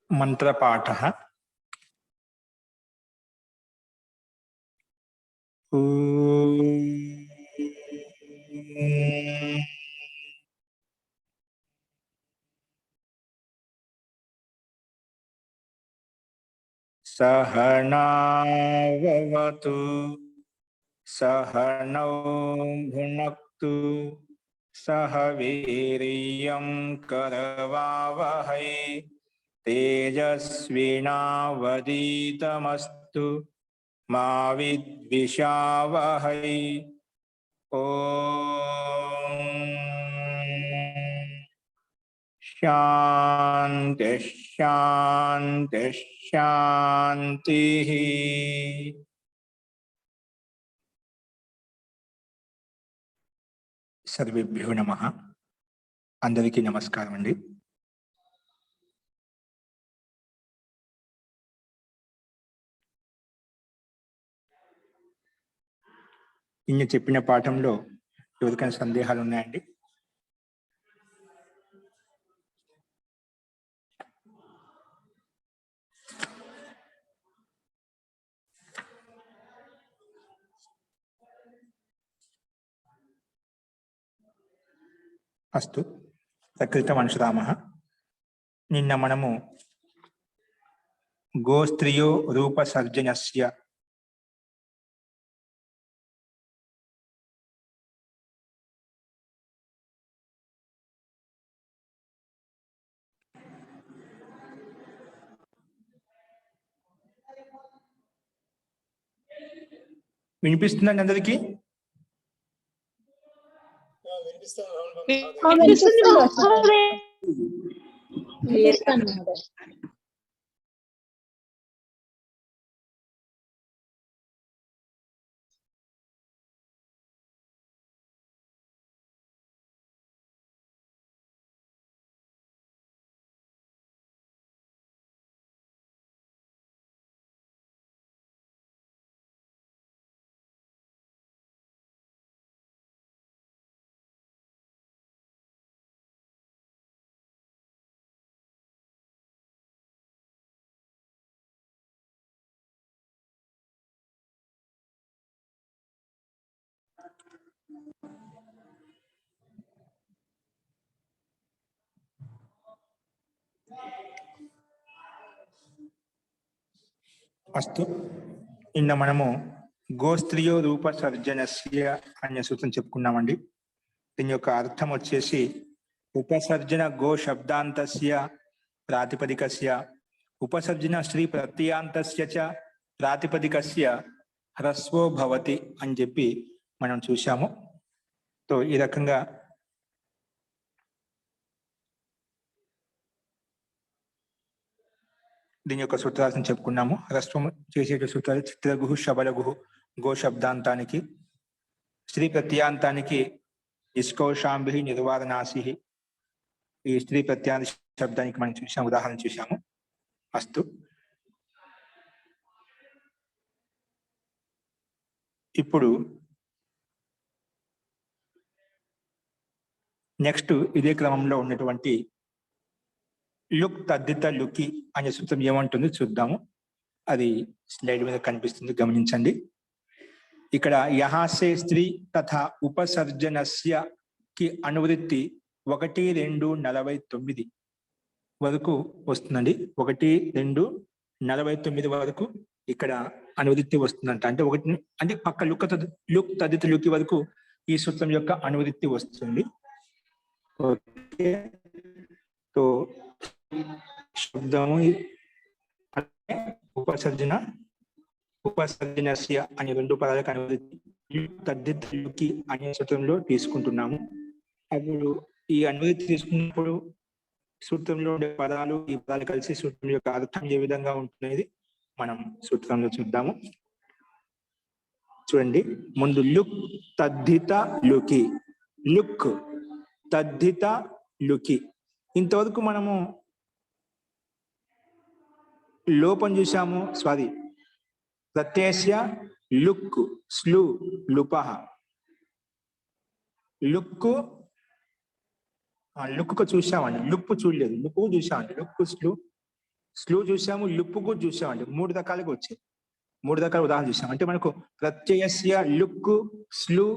మంత్రపాఠः सहनाववतु सहनौ भुनक्तु सह वीर्यं करवावहै तेजस्विनावधीतमस्तु मा विद्विषावहै। ओम शांति शांति शांति। सर्वेभ्यो नमः। अंदरिकी नमस्कारम अंडी। ఇన్ని చెప్పిన పాఠంలో ఎవరికైనా సందేహాలు ఉన్నాయండి? అస్తు ప్రకృత మనుషురామః. నిన్న మనము గోస్త్రియో రూపసర్జనస్య వినిపిస్తుందండి అందరికీ? అస్తు నిన్న మనము గోస్త్రియో రూపసర్జనస్య అనే సూత్రం చెప్పుకున్నామండి. దీని యొక్క అర్థం వచ్చేసి ఉపసర్జన గో శబ్దాంతస్య ప్రాతిపదికస్య ఉపసర్జన శ్రీ ప్రత్యయాంతస్య చ ప్రాతిపదికస్య హ్రస్వో భవతి అని చెప్పి మనం చూశాము. సో ఈ రకంగా దీని యొక్క సూత్రాలను చెప్పుకున్నాము. హ్రస్వం చేసే సూత్రాలు చిత్రగుహు శబలగుహు గో శబ్దాంతానికి, స్త్రీ ప్రత్యాంతానికి ఇస్కౌషాంభి నిర్వాదనాసి. ఈ స్త్రీ ప్రత్యాంత శబ్దానికి మనం చూసాము, ఉదాహరణ చూసాము. అస్తు ఇప్పుడు నెక్స్ట్ ఇదే క్రమంలో ఉన్నటువంటి లుక్ తద్దిత లుకి అనే సూత్రం ఏమంటుంది చూద్దాము. అది స్లైడ్ మీద కనిపిస్తుంది, గమనించండి. ఇక్కడ యహాసే స్త్రీ తథా ఉపసర్జనస్య కి అనువృత్తి 1, 2, 49 వరకు వస్తుందండి. 1, 2, 49 వరకు ఇక్కడ అనువృత్తి వస్తుందంట. అంటే ఒకటి అంటే పక్క లుక్ తదిత లుకి వరకు ఈ సూత్రం యొక్క అనువృత్తి వస్తుంది. ఓకే, సో శబ్దము ఉపసర్జనస్య అనే 2 పదాలకు అనువృత్తి తద్దిత లుకి అనే సూత్రంలో తీసుకుంటున్నాము. అప్పుడు ఈ అనువృత్తి తీసుకున్నప్పుడు సూత్రంలో ఉండే పదాలు, ఈ పదాలు కలిసి సూత్రం యొక్క అర్థం ఏ విధంగా ఉంటున్నది మనం సూత్రంలో చూద్దాము. చూడండి, ముందు లుక్ తద్దిత లుకి, లుక్ తద్దిత లుకి. ఇంతవరకు మనము లోపం చూసాము. స్వాది ప్రత్యస్య లుక్ స్లు లుపహ. లుక్ లుక్ చూసామండి, లుక్ చూడలేదు. లుక్ చూసామండి, లుక్ స్లు స్లూ చూసాము, లుప్పు కూడా చూసామండి. 3 రకాలుగా వచ్చాయి. 3 రకాల ఉదాహరణ చూసాం. అంటే మనకు ప్రత్యయస్య లుక్, స్లు,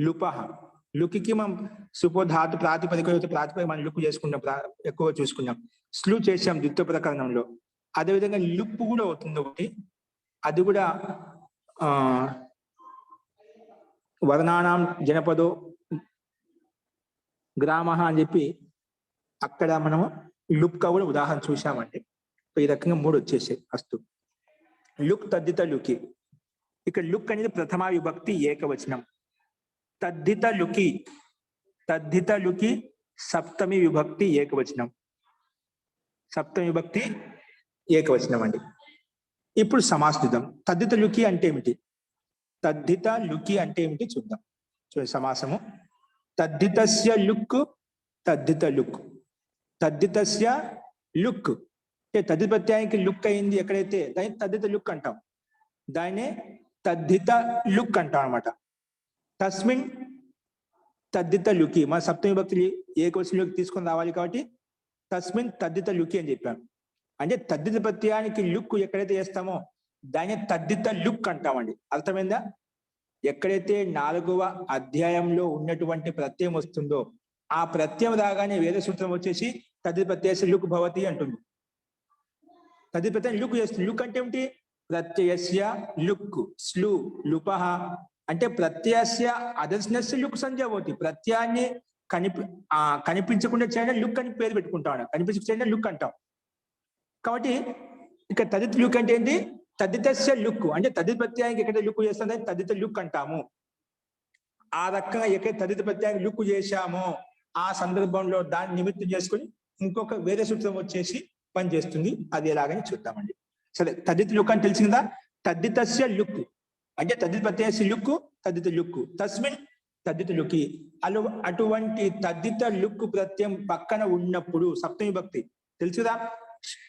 లుపహ. లుక్కి మనం సుపోధాతు ప్రాతిపదిక మనం లుక్ చేసుకున్నాం, ఎక్కువ చూసుకున్నాం. స్లు చేసాం ద్వితీయ ప్రకరణంలో. అదేవిధంగా లుప్పు కూడా అవుతుంది ఒకటి. అది కూడా వర్ణానాం జనపదో గ్రామ అని చెప్పి అక్కడ మనము లుప్క కూడా ఉదాహరణ చూసామండి. ఈ రకంగా 3 వచ్చేసాయి. అస్తు లుక్ తద్దిత లుకి. ఇక్కడ లుక్ అనేది ప్రథమా విభక్తి ఏకవచనం. తద్దిత లుకి సప్తమి విభక్తి ఏకవచనం. సప్తమి విభక్తి ఏకవచనం అండి. ఇప్పుడు సమాస్కృతం. తద్దిత లుకి అంటే ఏమిటి? తద్దిత లుకి అంటే ఏమిటి చూద్దాం. చూడండి సమాసము. తద్దితస్య లుక్, తద్దిత లుక్. తద్దితస్య లుక్ అంటే తద్దిత ప్రత్యయానికి లుక్ అయింది ఎక్కడైతే దాన్ని తద్దిత లుక్ అంటాం. దాన్నే తద్దిత లుక్ అంటాం అనమాట. తస్మిన్ తద్దిత లుకి. మన సప్తమి భక్తులు ఏకవచనంలోకి తీసుకొని రావాలి కాబట్టి తస్మిన్ తద్దిత లుకి అని చెప్పాను. అంటే తద్దిత ప్రత్యయానికి లుక్ ఎక్కడైతే వేస్తామో దాన్ని తద్దిత లుక్ అంటామండి. అర్థమైందా? ఎక్కడైతే 4వ అధ్యాయంలో ఉన్నటువంటి ప్రత్యయం వస్తుందో ఆ ప్రత్యయం రాగానే వేద సూత్రం వచ్చేసి తద్దిత ప్రత్యయస్య లుక్ భవతి అంటుంది. తద్దిత ప్రత్యయం లుక్ చేస్తుంది. లుక్ అంటే ఏమిటి? ప్రత్యయస్య లుక్, స్లు, లుపహ. అంటే ప్రత్యయస్య అదర్శనస్య లుక్ సంజావతి. ప్రత్యయాన్ని కనిపించకుండా చేయడం లుక్ అని పేరు పెట్టుకుంటాం. కనిపించకుండా లుక్ అంటాం. కాబట్టి ఇక్కడ తదిత లుక్ అంటే ఏంటి? తద్దితస్య లుక్ అంటే తదిత ప్రత్యయానికి ఎక్కడ లుక్ చేస్తుందో తదిత లుక్ అంటాము. ఆ రకంగా ఎక్కడ తదిత ప్రత్యయానికి లుక్ చేశామో ఆ సందర్భంలో దాన్ని నిమిత్తం చేసుకుని ఇంకొక వేరే సూత్రం వచ్చేసి పనిచేస్తుంది. అది ఎలాగని చూద్దామండి. సరే, తద్దిత లుక్ అని తెలిసిందా? తద్దితస్య లుక్ అంటే తద్దిత ప్రత్యయస్య లుక్, తద్దిత లుక్. తస్మిన్ తద్దిత లుకి. అటువంటి తద్దిత లుక్ ప్రత్యయం పక్కన ఉన్నప్పుడు సప్తమి భక్తి తెలుసుదా?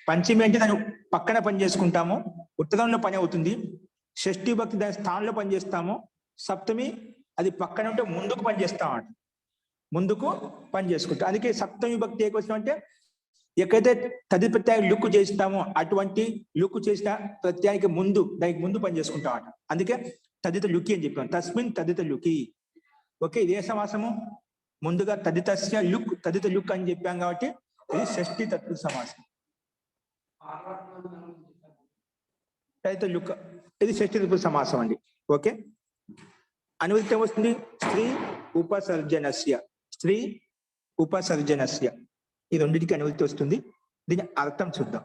పంచమి అంటే దాని పక్కన పని చేసుకుంటాము, ఉత్తరంలో పని అవుతుంది. షష్ఠి భక్తి దాని స్థానంలో పని చేస్తాము. సప్తమి అది పక్కన ఉంటే ముందుకు పని చేస్తామంట. ముందుకు పని చేసుకుంటాం. అందుకే సప్తమి భక్తి ఏకొచ్చిన అంటే ఎక్కడైతే తదిత ప్రత్యయం లుక్ చేస్తామో అటువంటి లుక్ చేసిన ప్రత్యయానికి ముందు దానికి ముందు పని చేసుకుంటామట. అందుకే తదిత లుకి అని చెప్పాం. తస్మిన్ తదిత లుకి. ఓకే, ఇదే సమాసము. ముందుగా తదితస్య లుక్, తదిత లుక్ అని చెప్పాం కాబట్టి ఇది షష్ఠి తత్పురుష సమాసం. తదిత లుక్ ఇది షష్ఠి తత్పురుష సమాసం అండి. ఓకే, అనువృత్తి వస్తుంది స్త్రీ ఉపసర్జనస్య. స్త్రీ ఉపసర్జనస్య ఈ రెండింటికి అనువృత్తి వస్తుంది. దీని అర్థం చూద్దాం.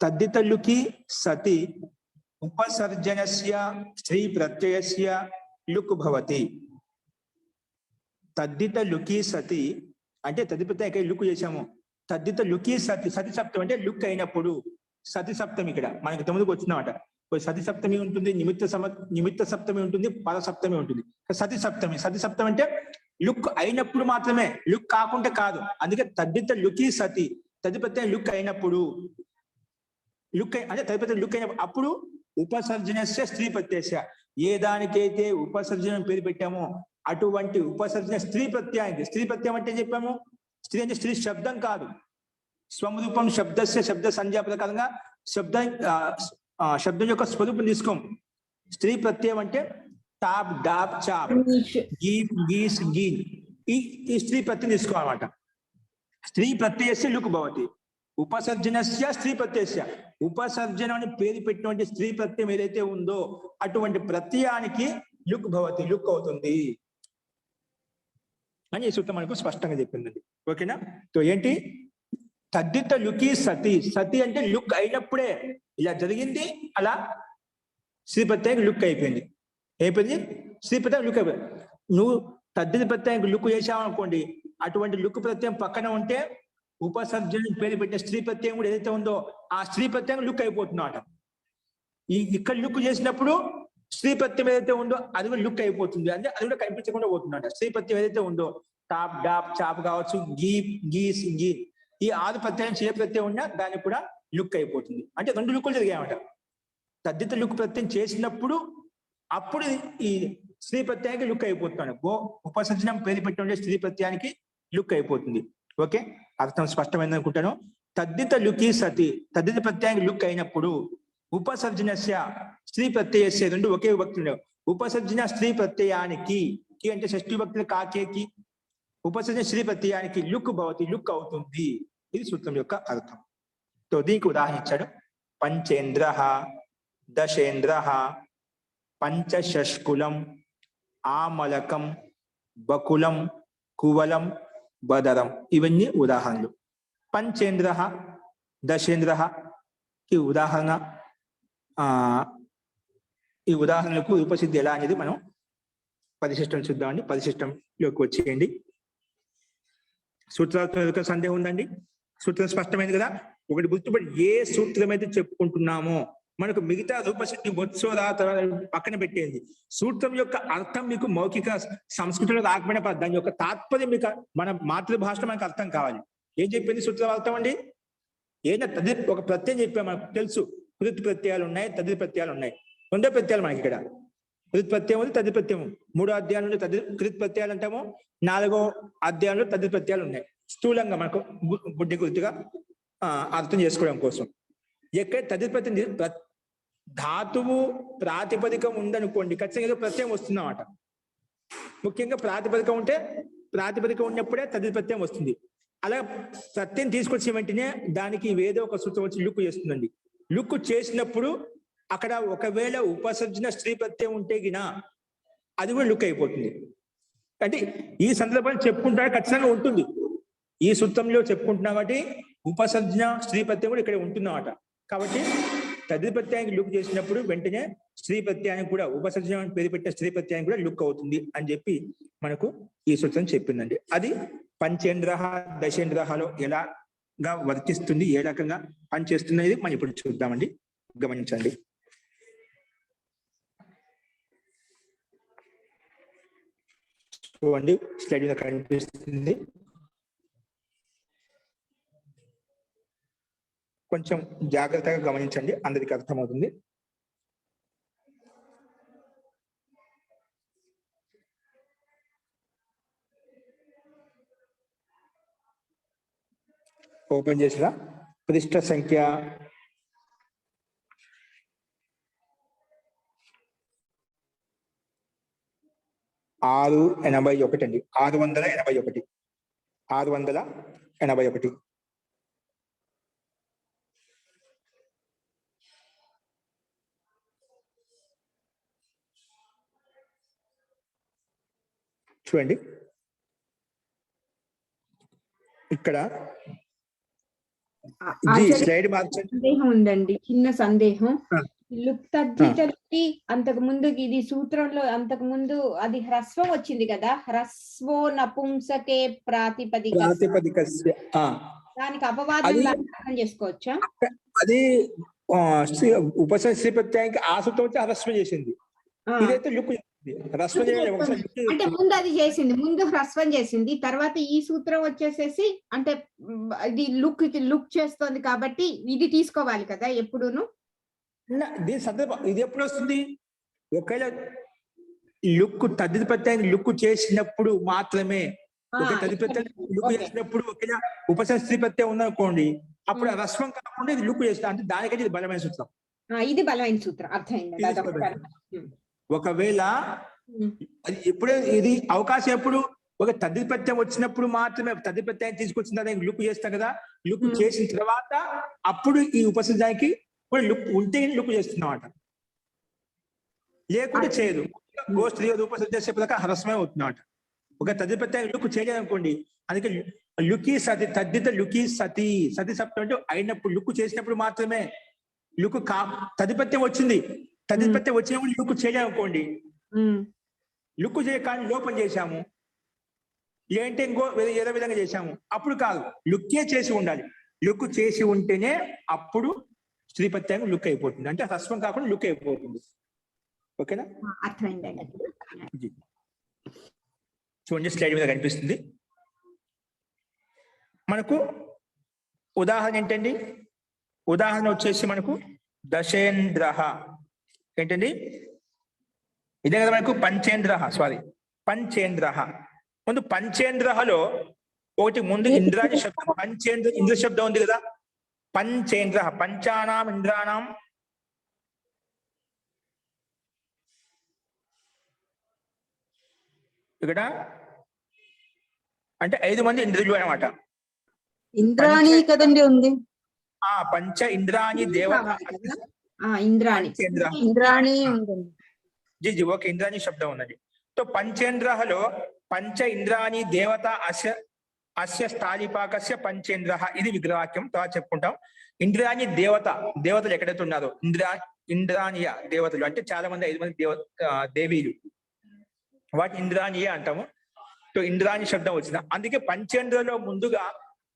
తద్దిత లుకి సతి ఉపసర్జనస్య స్త్రీ ప్రత్యయస్య లుక్ భవతి. తద్దిత లుకి సతి అంటే తద్దిత ప్రత్యయం లుక్ చేశాము. తద్దిత లుకి సతి, సతి సప్తమి అంటే లుక్ అయినప్పుడు. సతి సప్తమి ఇక్కడ మనకి 9కు వచ్చిందన్నమాట. సతి సప్తమి ఉంటుంది, నిమిత్త సప్తమి ఉంటుంది, పద సప్తమి ఉంటుంది. సతి సప్తమి, సతి సప్తమి అంటే లుక్ అయినప్పుడు మాత్రమే, లుక్ కాకుంటే కాదు. అందుకే తద్దిత లుకి సతి. తద్దిత ప్రత్యయం లుక్ అయినప్పుడు, లుక్ అంటే తద్దిత ప్రత్యయం లుక్ అయినప్పుడు అప్పుడు ఉపసర్జనస్య స్త్రీ ప్రత్యయస్య. ఏ దానికైతే ఉపసర్జనం పేరు పెట్టామో అటువంటి ఉపసర్జన స్త్రీ ప్రత్యయానికి. స్త్రీ ప్రత్యయం అంటే చెప్పాము, స్త్రీ అంటే స్త్రీ శబ్దం కాదు. స్వరూపం శబ్దస్య శబ్ద సంజ్ఞా ప్రకారంగా శబ్దం యొక్క స్వరూపం తీసుకోం. స్త్రీ ప్రత్యయం అంటే టాప్, డాప్, చాప్, గీప్, గీస్, గీన్. ఈ స్త్రీ ప్రత్యయం తీసుకోవాలన్నమాట. స్త్రీ ప్రత్యయస్య లుక్ భవతి. ఉపసర్జనస్య స్త్రీ ప్రత్యయస్య. ఉపసర్జనం అని పేరు పెట్టినటువంటి స్త్రీ ప్రత్యయం ఏదైతే ఉందో అటువంటి ప్రత్యయానికి లుక్ భవతి, లుక్ అవుతుంది అని ఈ సూత్రం మనకు స్పష్టంగా చెప్పిందండి. ఓకేనా? సో ఏంటి? తద్దిత లుకి సతి. సతి అంటే లుక్ అయినప్పుడే. ఇలా జరిగింది, అలా స్త్రీ ప్రత్యయానికి లుక్ అయిపోయింది. స్త్రీ ప్రత్యయం లుక్ అయిపోయింది. నువ్వు తద్దిత ప్రత్యయానికి లుక్ చేసావు అనుకోండి, అటువంటి లుక్ ప్రత్యయం పక్కన ఉంటే ఉపసర్జన పేరు పెట్టిన స్త్రీ ప్రత్యయం కూడా ఏదైతే ఉందో ఆ స్త్రీ ప్రత్యయం లుక్ అయిపోతుందన్నమాట. ఇక్కడ లుక్ చేసినప్పుడు స్త్రీ ప్రత్యయం ఏదైతే ఉందో అది కూడా లుక్ అయిపోతుంది. అంటే అది కూడా కనిపించకుండా పోతుందన్నమాట. స్త్రీ ప్రత్యయం ఏదైతే ఉందో టాప్, డాప్, చాప్ కావచ్చు, గీప్, గీస్, గీ, ఈ 6 ప్రత్యయం చే ప్రత్యయం ఉన్నా దానికి కూడా లుక్ అయిపోతుంది. అంటే 2 లుక్కులు జరిగాయన్నమాట. తద్దిత లుక్ ప్రత్యయం చేసినప్పుడు అప్పుడు ఈ స్త్రీ ప్రత్యయానికి లుక్ అయిపోతున్నాడు. ఉపసర్జనం పేరు పెట్టిన స్త్రీ ప్రత్యయానికి లుక్ అయిపోతుంది. ఓకే, అర్థం స్పష్టమైంది అనుకుంటాను. తద్దిత లుకి సతి, తద్దిత ప్రత్యయానికి లుక్ అయినప్పుడు ఉపసర్జనస్య స్త్రీ ప్రత్యయస్య, రెండు ఒకే విభక్తి ఉండవు. ఉపసర్జన స్త్రీ ప్రత్యయానికి, కి అంటే షష్ఠీ విభక్తి కాకేకి, ఉపసర్జన స్త్రీ ప్రత్యయానికి లుక్ భవతి, లుక్ అవుతుంది. ఇది సూత్రం యొక్క అర్థం. సో దీనికి ఉదాహరణ ఇచ్చాడు. పంచేంద్ర, దశేంద్ర, పంచషష్కులం, ఆమలకం, బకులం, కువలం, బదరం, ఇవన్నీ ఉదాహరణలు. పంచేంద్ర, దశేంద్ర ఈ ఉదాహరణ, ఈ ఉదాహరణకు ఉపసిద్ధి ఎలా అనేది మనం పరిశిష్టం చూద్దామండి. పరిశిష్టంలోకి వచ్చేయండి. సూత్రాత్మక సందేహం ఉందండి? సూత్రం స్పష్టమైంది కదా. ఒకటి గుర్తుపడి, ఏ సూత్రం అయితే చెప్పుకుంటున్నామో మనకు మిగతా రూపసిద్ధి వచ్చోదా పక్కన పెట్టేది. సూత్రం యొక్క అర్థం మీకు మౌఖిక సంస్కృతిలో రాకపోయినా దాని యొక్క తాత్పర్యం మీకు మన మాతృభాషలో మనకు అర్థం కావాలి. ఏం చెప్పింది సూత్రం అర్థం అండి? ఏదైనా తది ఒక ప్రత్యయం చెప్పాము, మనకు తెలుసు. కృత్ ప్రత్యయాలు ఉన్నాయి, తది ప్రత్యయాలు ఉన్నాయి. రెండో ప్రత్యయాలు మనకి ఇక్కడ కృత్ ప్రత్యయం ఉంది, తది ప్రత్యయం. 3వ అధ్యాయంలో తది కృత్ ప్రత్యయాలు అంటాము, 4వ అధ్యాయంలో తది ప్రత్యయాలు ఉన్నాయి. స్థూలంగా మనకు బుద్ధి గుర్తుగా అర్థం చేసుకోవడం కోసం. ఎక్కడ తది ప్రత్యయం ధాతువు ప్రాతిపదికం ఉందనుకోండి, ఖచ్చితంగా ఏదో ప్రత్యయం వస్తుందన్నమాట. ముఖ్యంగా ప్రాతిపదికం ఉంటే, ప్రాతిపదికం ఉన్నప్పుడే తది ప్రత్యయం వస్తుంది. అలా ప్రత్యయం తీసుకొచ్చిన వెంటనే దానికి ఏదో ఒక సూత్రం వచ్చి లుక్ చేస్తుందండి. లుక్ చేసినప్పుడు అక్కడ ఒకవేళ ఉపసర్జన స్త్రీ ప్రత్యయం ఉంటే గిన అది కూడా లుక్ అయిపోతుంది. అంటే ఈ సందర్భాన్ని చెప్పుకుంటా ఖచ్చితంగా ఉంటుంది. ఈ సూత్రంలో చెప్పుకుంటున్నా కాబట్టి ఉపసర్జన స్త్రీ ప్రత్యయం కూడా ఇక్కడ ఉంటుందన్నమాట. కాబట్టి తది ప్రత్యయానికి లుక్ చేసినప్పుడు వెంటనే స్త్రీ ప్రత్యయానికి కూడా, ఉపసర్జన పేరు పెట్టే స్త్రీ ప్రత్యయానికి కూడా లుక్ అవుతుంది అని చెప్పి మనకు ఈ సూత్రం చెప్పిందండి. అది పంచేంద్ర, దశేంద్రలో ఎలాగా వర్తిస్తుంది, ఏ రకంగా పనిచేస్తుంది అనేది మనం ఇప్పుడు చూద్దామండి. గమనించండి. చూడండి, స్లైడ్ మీద కనిపిస్తుంది. కొంచెం జాగ్రత్తగా గమనించండి, అందరికి అర్థమవుతుంది. ఓపెన్ చేసిన పృష్ఠ సంఖ్య 681 అండి. 681 681. చూడండి, ఇక్కడ స్లైడ్ మార్చండి. సందేహం ఉందండి, చిన్న సందేహం. లుప్తద్ధితకి అంతకు ముందు ఇది సూత్రంలో అంతకు ముందు అది హ్రస్వం వచ్చింది కదా, హ్రస్వో నపుంసకే ప్రాతిపదిక, దానికి అపవాదం అర్థం చేసుకోవచ్చా? అది ఉపసర్జన స్త్రీ ప్రత్యయానికి ఆ సూత్రం వచ్చి హ్రస్వం చేసింది. ఇదైతే లుక్ అంటే ముందు అది చేసింది, ముందు హ్రస్వం చేసింది, తర్వాత ఈ సూత్రం వచ్చేసేసి అంటే ఇది లుక్ చేస్తోంది కాబట్టి ఇది తీసుకోవాలి కదా ఎప్పుడును. దీని సందర్భం ఇది ఎప్పుడు వస్తుంది? ఒకవేళ లుక్ తద్దిత ప్రత్యయాన్ని లుక్ చేసినప్పుడు మాత్రమే, ఒక తది ప్రత్యయం లుక్ చేసినప్పుడు ఒకవేళ ఉపసర్జన స్త్రీ ప్రత్యయం ఉందనుకోండి, అప్పుడు రస్వం కాకుండా ఇది లుక్ చేస్తా, అంటే దానికైతే ఇది బలమైన సూత్రం. ఇది బలమైన సూత్రం, అర్థమైంది. ఒకవేళ అది ఎప్పుడే ఇది అవకాశం ఎప్పుడు, ఒక తద్దిత ప్రత్యయం వచ్చినప్పుడు మాత్రమే, తద్దిత ప్రత్యయం తీసుకొచ్చిన దానికి లుక్ చేస్తాం కదా, లుక్ చేసిన తర్వాత అప్పుడు ఈ ఉపసర్జనకి కూడా లుక్ ఉంటే లుక్ చేస్తున్నమాట, లేకుంటే చేయదు. గోష్ఠి ఉపసర్జన హ్రస్వమే అవుతున్నమాట. ఒక తద్దిత ప్రత్యయం లుక్ చేయలేదు అనుకోండి, అందుకే లుకి సతి, తద్దిత లుకి సతి, సతి సప్తం అంటే అయినప్పుడు, లుక్ చేసినప్పుడు మాత్రమే లుక్ తద్దిత ప్రత్యయం వచ్చింది, తద్దిత ప్రత్యయం వచ్చినప్పుడు లుక్ చేయలేదు అనుకోండి, లుక్ చేయకాని లోపం చేశాము, లేదంటే ఇంకో ఏదో విధంగా చేశాము, అప్పుడు కాదు, లుక్కే చేసి ఉండాలి. లుక్ చేసి ఉంటేనే అప్పుడు స్త్రీ ప్రత్యయం లుక్ అయిపోతుంది, అంటే హ్రస్వం కాకుండా లుక్ అయిపోతుంది. ఓకేనా? చూడండి, స్లైడ్ మీద కనిపిస్తుంది మనకు. ఉదాహరణ ఏంటండి? ఉదాహరణ వచ్చేసి మనకు దశేంద్ర ఏంటండి, ఇదే కదా మనకు పంచేంద్ర, పంచేంద్ర. ముందు పంచేంద్రలో ఒకటి ముందు ఇంద్రాని శబ్దం, పంచేంద్ర ఇంద్ర శబ్దం ఉంది కదా, పంచేంద్ర, పంచానాం ఇంద్రాణం, ఇక్కడ అంటే 5 మంది ఇంద్రులు అనమాట. ఇంద్రాణి కదండి ఉంది. పంచ ఇంద్రాణి దేవత, ఇంద్రాణి, పంచేంద్ర, ఇంద్రాణి ఉంటుంది. జీ ఓకే, ఇంద్రాణి శబ్దం ఉన్నది. తో పంచేంద్రలో పంచ ఇంద్రాణి దేవత అస్య అస్య స్థాళిపాకస్య పంచేంద్ర, ఇది విగ్రహవాక్యం. తర్వాత చెప్పుకుంటాం. ఇంద్రాణి దేవత, దేవతలు ఎక్కడైతే ఉన్నారో ఇంద్రాణీయ దేవతలు అంటే చాలా మంది 5 మంది దేవీలు, వాటి ఇంద్రాణీయ అంటాము. సో ఇంద్రాణి శబ్దం వచ్చింది. అందుకే పంచేంద్రలో ముందుగా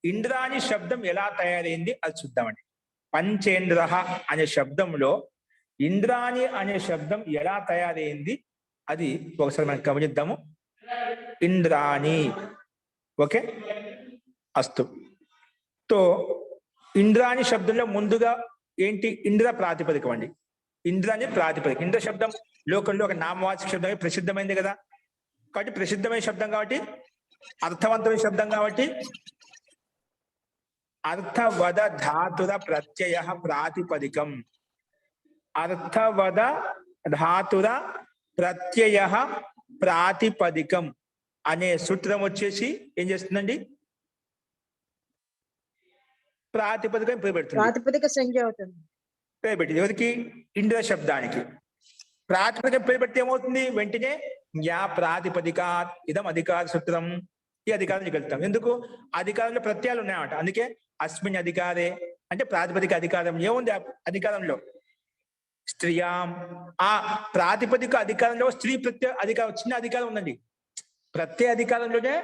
ఇంద్రాణి శబ్దం ఎలా తయారైంది అది చూద్దామండి. పంచేంద్ర అనే శబ్దంలో ఇంద్రాణి అనే శబ్దం ఎలా తయారైంది అది ఒకసారి మనం గమనిద్దాము. ఇంద్రాణి, ఓకే అస్తు. తో ఇంద్రాణి శబ్దంలో ముందుగా ఏంటి? ఇంద్ర ప్రాతిపదికం అండి. ఇంద్రాణి ప్రాతిపదిక. ఇంద్ర శబ్దం లోకంలో ఒక నామవాచక శబ్దమే ప్రసిద్ధమైంది కదా, కాబట్టి ప్రసిద్ధమైన శబ్దం కాబట్టి, అర్థవంతమైన శబ్దం కాబట్టి అర్థవద ధాతుర ప్రత్యయ ప్రాతిపదికం. అర్థవద ధాతుర ప్రత్యయ ప్రాతిపదికం అనే సూత్రం వచ్చేసి ఏం చేస్తుందండి? ప్రాతిపదికం పెడుతుంది. ప్రాతిపదిక సంఖ్య అవుతుంది. పెట్టింది ఎవరికి? ఇంద్ర శబ్దానికి. ప్రాతిపదికం పెడితే ఏమవుతుంది? వెంటనే యా ప్రాతిపదిక ఇదం అధికార సూత్రం, ఈ అధికారం వెళ్తాం. ఎందుకు? అధికారంలో ప్రత్యయాలు ఉన్నాయన్నమాట. అందుకే అస్మిన్ అధికారే అంటే ప్రాతిపదిక అధికారం. ఏముంది అధికారంలో? స్త్రీయాం. ఆ ప్రాతిపదిక అధికారంలో స్త్రీ ప్రత్యయ అధికారం, చిన్న అధికారం ఉందండి. ప్రత్యయ అధికారంలోనే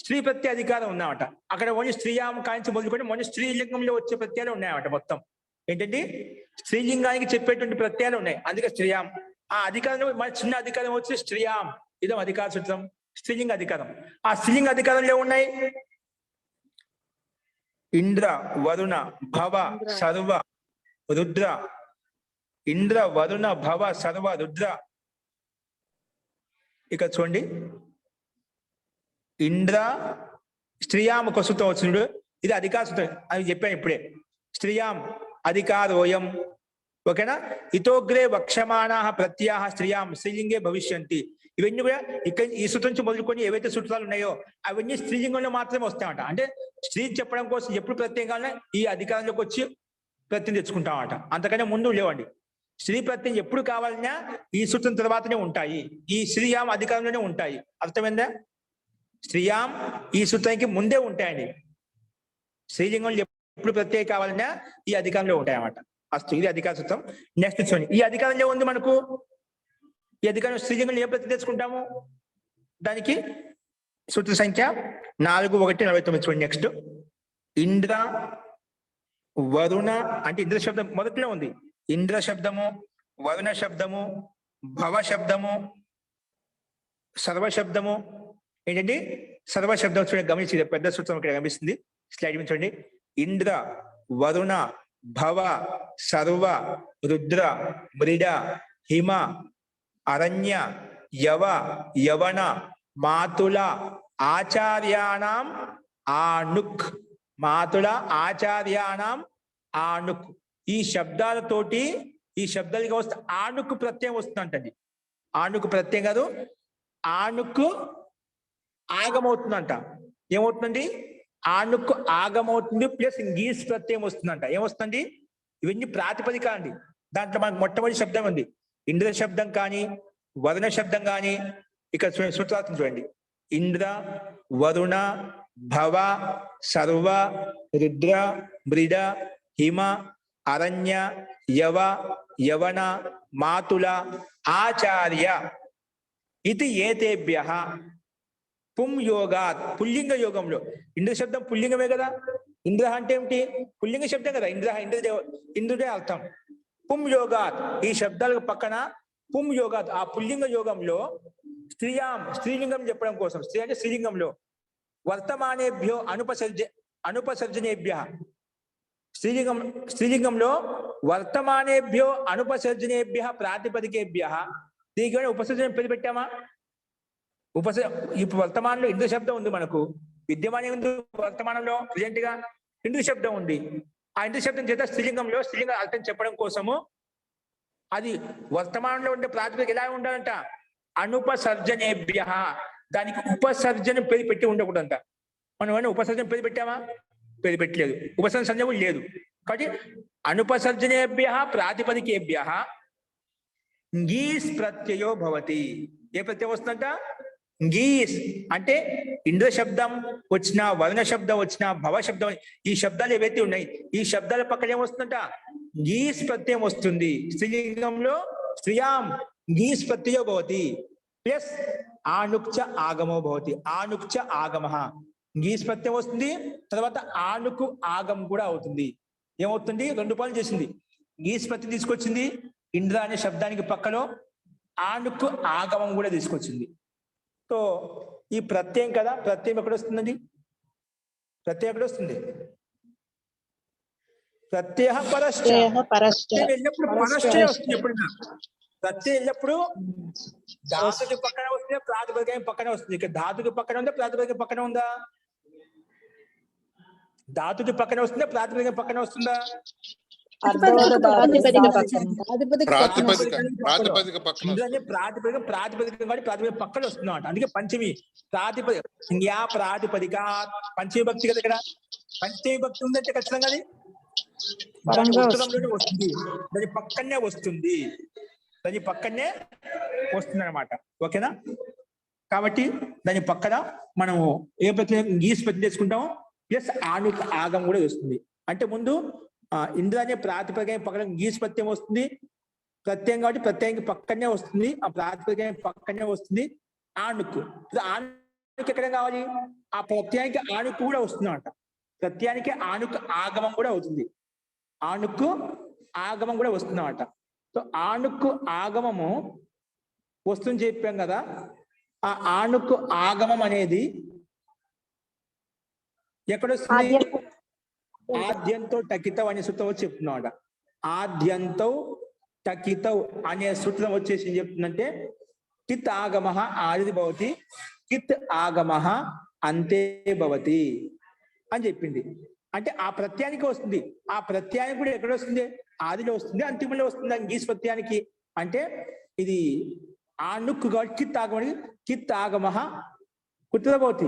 స్త్రీ ప్రత్యయ అధికారం ఉన్నాయన్నమాట. అక్కడ ఓన్లీ స్త్రీయాం కాంచి మొదలుకొని మొన్న స్త్రీలింగంలో వచ్చే ప్రత్యయాలు ఉన్నాయన్నమాట. మొత్తం ఏంటంటే స్త్రీలింగానికి చెప్పేటువంటి ప్రత్యయాలు ఉన్నాయి. అందుకే స్త్రీయాం. ఆ అధికారంలో మన చిన్న అధికారం వచ్చి స్త్రీయాం ఇదం అధికార సూత్రం, స్త్రీలింగ అధికారం. ఆ స్త్రీలింగ అధికారంలో ఉన్నాయి ఇంద్ర, వరుణ, భవ, సర్వ, రుద్ర. ఇంద్ర, వరుణ, భవ, సర్వ, రుద్ర. ఇక చూడండి, ఇంద్ర స్త్రీయాం ఒక సూత్రం వచ్చిండు, ఇది అధికార సూత్రం అని చెప్పాను ఇప్పుడే. స్త్రీయాం అధికారోయం, ఓకేనా? ఇతోగ్రే వక్షమాణా ప్రత్యయ స్త్రీయాం స్త్రీలింగే భవిష్యంతి. ఇవన్నీ కూడా ఇక్కడ ఈ సూత్రం నుంచి మొదలుకొని ఏవైతే సూత్రాలు ఉన్నాయో అవన్నీ స్త్రీలింగంలో మాత్రమే వస్తాయన్నమాట. అంటే స్త్రీ చెప్పడం కోసం ఎప్పుడు ప్రత్యయం కావాలన్నా ఈ అధికారంలోకి వచ్చి ప్రత్యయం తెచ్చుకుంటామట. అంతకన్నా ముందు లేవండి. స్త్రీ ప్రత్యయం ఎప్పుడు కావాలన్నా ఈ సూత్రం తర్వాతనే ఉంటాయి. ఈ స్త్రీయాం అధికారంలోనే ఉంటాయి. అర్థమైందా? స్త్రీయాం ఈ సూత్రానికి ముందే ఉంటాయండి. స్త్రీలింగంలో ఎప్పుడు ప్రత్యయం కావాలన్నా ఈ అధికారంలో ఉంటాయన్నమాట. అస్తు, ఇది అధికార సూత్రం. నెక్స్ట్ చూడండి, ఈ అధికారంలో ఉంది మనకు. ఈ అధికారం స్త్రీలింగంలో ఏ ప్రత్యయం తెచ్చుకుంటాము? దానికి సూత్ర సంఖ్య 4:1:49. చూడండి నెక్స్ట్. ఇంద్ర, వరుణ అంటే ఇంద్ర శబ్దం మొదట్లో ఉంది. ఇంద్ర శబ్దము, వరుణ శబ్దము, భవ శబ్దము, సర్వ శబ్దము. ఏంటండి? సర్వ శబ్దం చూడండి, గమనించి పెద్ద సూత్రం ఇక్కడ గమనిస్తుంది. స్లైడ్ మీద చూడండి. ఇంద్ర, వరుణ, భవ, సర్వ, రుద్ర, మృడ, హిమ, అరణ్య, యవ, యవన, మాతుల, ఆచార్యాణం, ఆనుక్. మాతుల, ఆచార్యాణం, ఆనుక్. ఈ శబ్దాలతోటి, ఈ శబ్దాలుగా వస్తే ఆనుక్ ప్రత్యయం వస్తుందంటండి. ఆనుక్ ప్రత్యయం కాదు, ఆనుక్ ఆగమవుతుందంట. ఏమవుతుందండి? ఆనుక్ ఆగమవుతుంది ప్లస్ గీస్ ప్రత్యయం వస్తుందంట. ఏమొస్తుందండి? ఇవన్నీ ప్రాతిపదిక అండి. దాంట్లో మనకు మొట్టమొదటి శబ్దం ఉంది. ఇంద్ర శబ్దం కానీ, వరుణ శబ్దం కానీ. ఇక్కడ సూత్రార్థం చూడండి. ఇంద్ర, వరుణ, భవ, సర్వ, రుద్ర, మృడ, హిమ, అరణ్య, యవ, యవన, మాతుల, ఆచార్య ఇది ఏతేభ్యః పుం యోగాత్. పుల్లింగ యోగంలో ఇంద్ర శబ్దం పుల్లింగమే కదా. ఇంద్ర అంటే ఏమిటి? పుల్లింగ శబ్దం కదా. ఇంద్రుడే అర్థం. పుం యోగాత్, ఈ శబ్దాలకు పక్కన పుం యోగాత్, ఆ పుల్లింగ యోగంలో స్త్రీయాం, స్త్రీలింగం చెప్పడం కోసం, స్త్రీ అంటే స్త్రీలింగంలో వర్తమానేభ్యో అనుపసర్జనేభ్య. స్త్రీలింగంలో వర్తమానేభ్యో అనుపసర్జనేభ్య ప్రాతిపదికేభ్య. దీనికి ఉపసర్జన పేరు పెట్టామా? ఇప్పుడు వర్తమానంలో ఇంద్ర శబ్దం ఉంది మనకు. విద్యమానం ఉంది వర్తమానంలో ప్రజెంట్ గా ఇంద్ర శబ్దం ఉంది. ఆ ఇంద్ర శబ్దం చేత స్త్రీలింగంలో స్త్రీలింగ అర్థం చెప్పడం కోసము అది వర్తమానంలో ఉండే ప్రాతిపదిక ఎలా ఉండాలంట, అనుపసర్జనేభ్య, దానికి ఉపసర్జన పేరు పెట్టి ఉండకూడదంట. మనం ఏమైనా ఉపసర్జన పేరు పెట్టామా? పేరు పెట్టలేదు. ఉపసర్జన కూడా లేదు. కాబట్టి అనుపసర్జనేభ్య ప్రాతిపదికేభ్య గీస్ ప్రత్యయో భవతి. ఏ ప్రత్యయం వస్తుందంట? గీస్ అంటే ఇంద్ర శబ్దం వచ్చినా, వర్ణ శబ్దం వచ్చినా, భవ శబ్దం, ఈ శబ్దాలు ఏవైతే ఉన్నాయి ఈ శబ్దాల పక్కన ఏమొస్తుందంట? గీస్ ప్రత్యయం వస్తుంది. స్త్రీలింగంలో స్త్రియాం గీస్ ప్రత్యయో భవతి ప్లస్ ఆనుక్చ ఆగమో భవతి. ఆనుక్చ ఆగమ, గీస్ ప్రత్యయం వస్తుంది, తర్వాత ఆనుకు ఆగం కూడా అవుతుంది. ఏమవుతుంది? రెండు పనులు చేసింది. గీస్ ప్రత్యయం తీసుకొచ్చింది, ఇంద్ర అనే శబ్దానికి పక్కలో ఆనుకు ఆగమం కూడా తీసుకొచ్చింది. సో ఈ ప్రత్యయం కదా, ప్రత్యయం ఎక్కడ వస్తుందండి? ప్రత్యయం ఎక్కడ వస్తుంది? ప్రత్యయ పరశ్చ. ప్రత్యయం ఎల్లప్పుడు పరశ్చే వస్తుంది. ఎప్పుడైనా ప్రత్యయం ఎల్లప్పుడు ధాతుకి పక్కన వస్తుంది, ప్రాతిపదిక పక్కన వస్తుంది. ఇక్కడ ధాతుకి పక్కన ఉందా, ప్రాతిపదిక పక్కన ఉందా? ధాతుకి పక్కన వస్తుందా, ప్రాతిపదిక పక్కన వస్తుందా? ప్రాతిపదిక పక్కన వస్తుందా? అందుకే పంచమి ప్రాతిపదిక, ప్రాతిపదిక పంచమి భక్తి కదా. ఇక్కడ పంచమి భక్తి ఉందంటే ఖచ్చితంగా అది వస్తుంది, దాని పక్కనే వస్తుంది, దాని పక్కనే వస్తుంది అనమాట. ఓకేనా? కాబట్టి దాని పక్కన మనము ఏ ప్రత్యయం గీస్ ప్రత్యయం చేసుకుంటామో ప్లస్ ఆనుక ఆగం కూడా వస్తుంది. అంటే ముందు ఇంద్ర అనే ప్రాతిపదిక పక్కన గీస్ ప్రత్యయం వస్తుంది, ప్రత్యయం కాబట్టి ప్రత్యయానికి పక్కనే వస్తుంది, ఆ ప్రాతిపదిక పక్కనే వస్తుంది ఆనుకు. ఆనుకు ఎక్కడ కావాలి? ఆ ప్రత్యయానికి ఆనుకు కూడా వస్తుంది అంట. ప్రత్యయానికి ఆనుకు ఆగమం కూడా అవుతుంది, ఆనుకు ఆగమం కూడా వస్తుందన్నమాట. సో ఆనుకు ఆగమము వస్తుంది చెప్పాం కదా. ఆ ఆనుకు ఆగమం అనేది ఎక్కడొస్తుంది? ఆద్యంతో టకితవ్ అనే సూత్రం వచ్చి చెప్తున్నాడు. ఆద్యంతో టకితవ్ అనే సూత్రం వచ్చేసి ఏం చెప్తుందంటే కిత్ ఆగమ ఆది భవతి, కిత్ ఆగమ అంతే భవతి అని చెప్పింది. అంటే ఆ ప్రత్యయానికి వస్తుంది. ఆ ప్రత్యయానికి కూడా ఎక్కడ వస్తుంది? ఆదిలో వస్తుంది, అంతిమంలో వస్తుంది. గీస్ ప్రత్యయానికి అంటే ఇది ఆనుక్కు కాబట్టి కిత్ ఆగమని, కిత్ ఆగమ కుత్ర భవతి,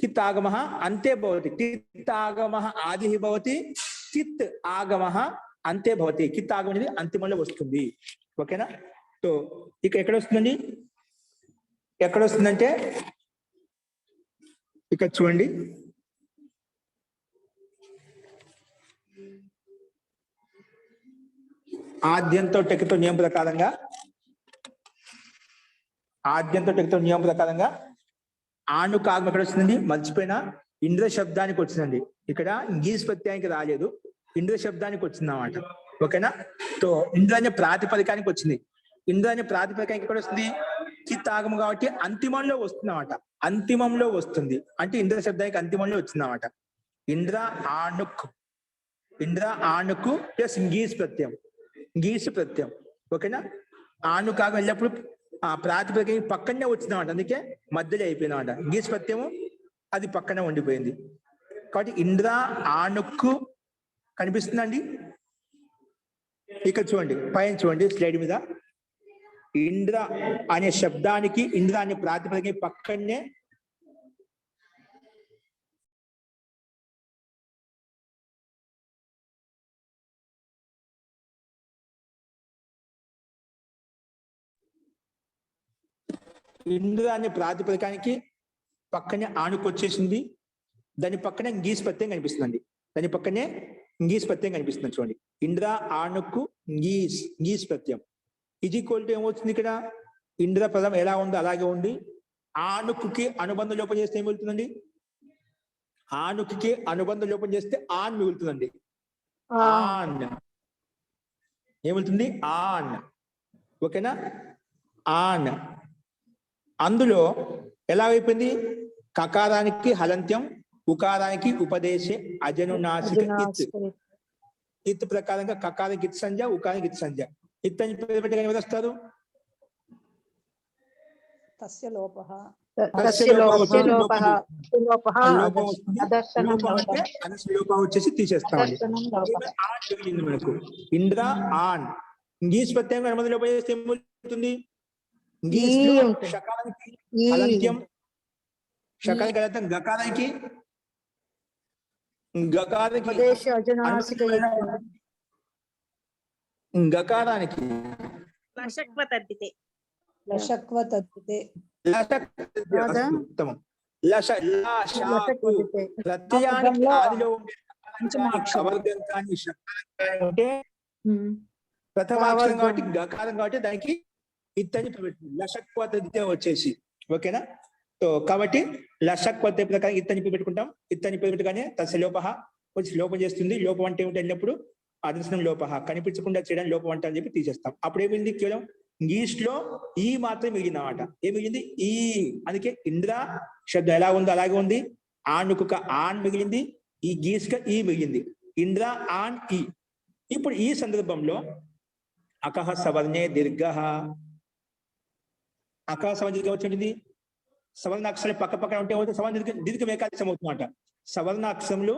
కిత్ ఆగమ అంతే భవతి. కిత్ ఆగమ ఆది భవతి, కిత్ ఆగమ అంతే భవతి. కిత్ ఆగమం అనేది అంతిమంలో వస్తుంది. ఓకేనా? సో ఇక ఎక్కడ వస్తుందండి? ఎక్కడ వస్తుందంటే ఇక్కడ చూడండి, ఆద్యంతో టెక్తో నియమం ప్రకారంగా, ఆద్యంతో టెక్తో నియమం ప్రకారంగా ఆనుక ఆగమం ఎక్కడ వస్తుందండి? మర్చిపోయినా, ఇంద్ర శబ్దానికి వచ్చిందండి. ఇక్కడ గీస్ ప్రత్యయానికి రాలేదు, ఇంద్ర శబ్దానికి వచ్చిందన్నమాట. ఓకేనా? సో ఇంద్ర అనే ప్రాతిపదికానికి వచ్చింది. ఇంద్ర అనే ప్రాతిపదికానికి ఎక్కడ వస్తుంది? కిత్ ఆగమం కాబట్టి అంతిమంలో వస్తుందన్నమాట. అంతిమంలో వస్తుంది అంటే ఇంద్ర శబ్దానికి అంతిమంలో వచ్చిందన్నమాట. ఇంద్ర ఆనుక్, ఇంద్ర ఆనుకు ప్లస్ గీస్ ప్రత్యయం, గీస్ ప్రత్యయం. ఓకేనా? ఆనుకాగం వెళ్ళినప్పుడు ఆ ప్రాతిపదిక పక్కనే వచ్చిందన్నమాట. అందుకే మధ్యలో అయిపోయిందన్నమాట. గీస్ ప్రత్యము అది పక్కనే ఉండిపోయింది. కాబట్టి ఇంద్ర ఆనుక్కు కనిపిస్తుందండి. ఇక్కడ చూడండి, పైన చూడండి స్లైడ్ మీద, ఇంద్ర అనే శబ్దానికి ఇంద్ర అనే ప్రాతిపదిక పక్కనే ఇంద్ర అనే ప్రాతిపదికానికి పక్కనే ఆనుకు వచ్చేసింది. దాని పక్కనే గీస్ ప్రత్యయం కనిపిస్తుందండి. దాని పక్కనే గీస్ ప్రత్యయం కనిపిస్తుంది చూడండి. ఇంద్ర ఆనుకు గీస్, గీస్ ప్రత్యయం ఇది ఈక్వల్ టు ఏమవుతుంది? ఇక్కడ ఇంద్ర పదం ఎలా ఉందో అలాగే ఉంది. ఆనుకుకి అనుబంధ లోపం చేస్తే ఏం మిగులుతుందండి? ఆనుకి అనుబంధ లోపం చేస్తే ఆన్ మిగులుతుందండి. ఆన్ ఏమిగులుతుంది? ఆన్. ఓకేనా? ఆన్. అందులో ఎలా అయిపోయింది? కకారానికి హలంత్యం, ఉకారానికి ఉపదేశే అజనునాసిక ఇత్. ఇత్ ప్రకారంగా కకారానికి ఇత్ సంధ్య, ఉకారానికి ఇత్ సంధ్య. ఇత్ అని పేరు పెట్టగానే ఎవరు వస్తారు? తస్య లోపః తస్య లోపః లోపః ఆ లోపం వస్తుంది. అదర్శనం లోపం అంటే అనస్య లోపం వచ్చేసి తీసేస్తామండి. అదర్శనం లోపః ఆన్ మిగిలింది మనకు. ఇంద్ర ఆన్ ఇంగ్లీష్ ప్రత్యయం ఎడమ లోపం చేస్తే ఏమవుతుంది? ఇంగ్లీష్ లో ఉంటుంది. షకారానికి ఈ హలంత్యం, షకారానికి హలంత్యం, గకారానికి ఉపదేశ అజనాసిక గకారానికి లషక్వ తద్దితే లషక్వ తద్దితే అస్తు, ఉత్తమం. లషక్వదితే ప్రత్యయానికి ఆదిలో ఉండే కవర్గం కానీ షకారం కానీ ఉంటే ప్రథమాక్షరం కాబట్టి గకారం కాబట్టి దానికి ఇత్తని పెట్టింది. లషక్వతే వచ్చేసి ఓకేనా. సో కాబట్టి లషక్వతే ప్రకారం ఇత్తని పెట్టుకుంటాం. ఇత్తని పెట్టుగానే తస్య లోపః వచ్చి లోపం చేస్తుంది. లోపం అంటే ఏమిటి అన్నప్పుడు అదర్శనం లోపః, కనిపించకుండా చేయడానికి లోపం అంట అని చెప్పి తీసేస్తాం. అప్పుడు ఏమింది? కేవలం ఇంగ్లీష్ లో ఈ మాత్రం మిగిలింది అన్నమాట. ఏం మిగిలింది? ఈ. అందుకే ఇంద్ర శబ్దం ఎలా ఉందో అలాగే ఉంది. ఆనుక ఆన్ మిగిలింది, ఈ గీస్క ఈ మిగిలింది. ఇంద్ర ఆన్ ఈ. ఇప్పుడు ఈ సందర్భంలో అకహ సవర్ణే దీర్ఘ, అకహ సవర్ణ దీర్ఘం వచ్చింది. సవర్ణాక్షరాలు పక్క పక్కన ఉంటే సవర్ణ దీర్ఘం ఏకాదేశం అవుతుందన్నమాట. సవర్ణాక్షరములు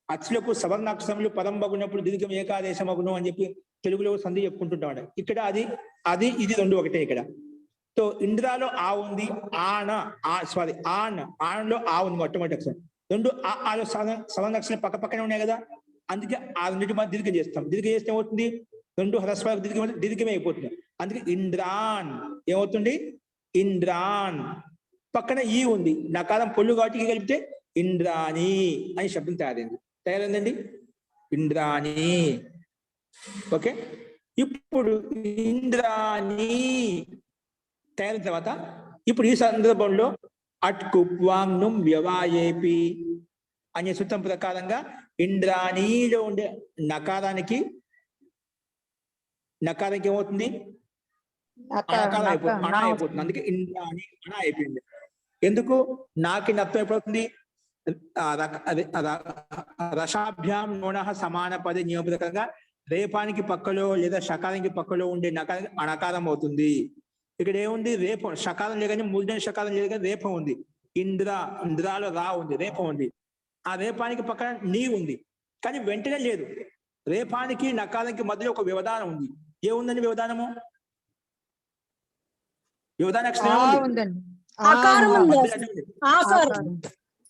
అచ్చులకు సవర్ణాక్షరములు పరంబగున్నప్పుడు దీర్ఘం ఏకాదేశం అగును అని చెప్పి తెలుగులో సంధి చెప్పుకుంటుంటాం. ఇక్కడ అది ఇది రెండు ఒకటే ఇక్కడ. సో ఇంద్రాలో ఆ ఉంది, ఆన ఆన్లో ఆ ఉంది మొట్టమొదటి అక్షరం. రెండు ఆలో సవర్ణాక్షరాలు పక్క పక్కనే ఉన్నాయి కదా, అందుకే ఆ రెండింటి మధ్య దీర్ఘం చేస్తాం. దీర్ఘం చేస్తే ఏమవుతుంది? రెండు హ్రస్వాలకు దీర్ఘమే అయిపోతుంది. అందుకే ఇంద్రాన్ ఏమవుతుంది? ఇంద్రాన్. పక్కన ఈ ఉంది, నకారం పొల్లు కాబట్టి కలిపితే ఇంద్రాణి అని శబ్దం తయారైందండి. ఇంద్రాణి. ఓకే. ఇప్పుడు ఇంద్రాణి తయారైన తర్వాత ఇప్పుడు ఈ సందర్భంలో అట్కుప్వాంగ్నుం వ్యవాయేపి అనే సూత్రం ప్రకారంగా ఇంద్రాణిలో ఉండే నకారానికి ఏమవుతుంది? అణకారం అయిపోతుంది, అణ అయిపోతుంది. అందుకే ఇంద్రాణి అణ అయిపోయింది. ఎందుకు? నాకి నత్వం అయిపోతుంది. రసాభ్యాం నోణ సమాన పదే నియమ ప్రకారంగా రేపానికి పక్కలో లేదా షకారానికి పక్కలో ఉండే నకారం అణకారం అవుతుంది. ఇక్కడ ఏముంది? రేపం. షకారం లేదని మూడని షకారం లేదు కానీ రేపం ఉంది. ఇంద్రాలో రా ఉంది, రేపం ఉంది. ఆ రేపానికి పక్కన నీ ఉంది కానీ వెంటనే లేదు. రేపానికి నకారానికి మధ్యలో ఒక వ్యవధానం ఉంది. ఏముందండి వ్యవధానము? వ్యవధాన ఆకారం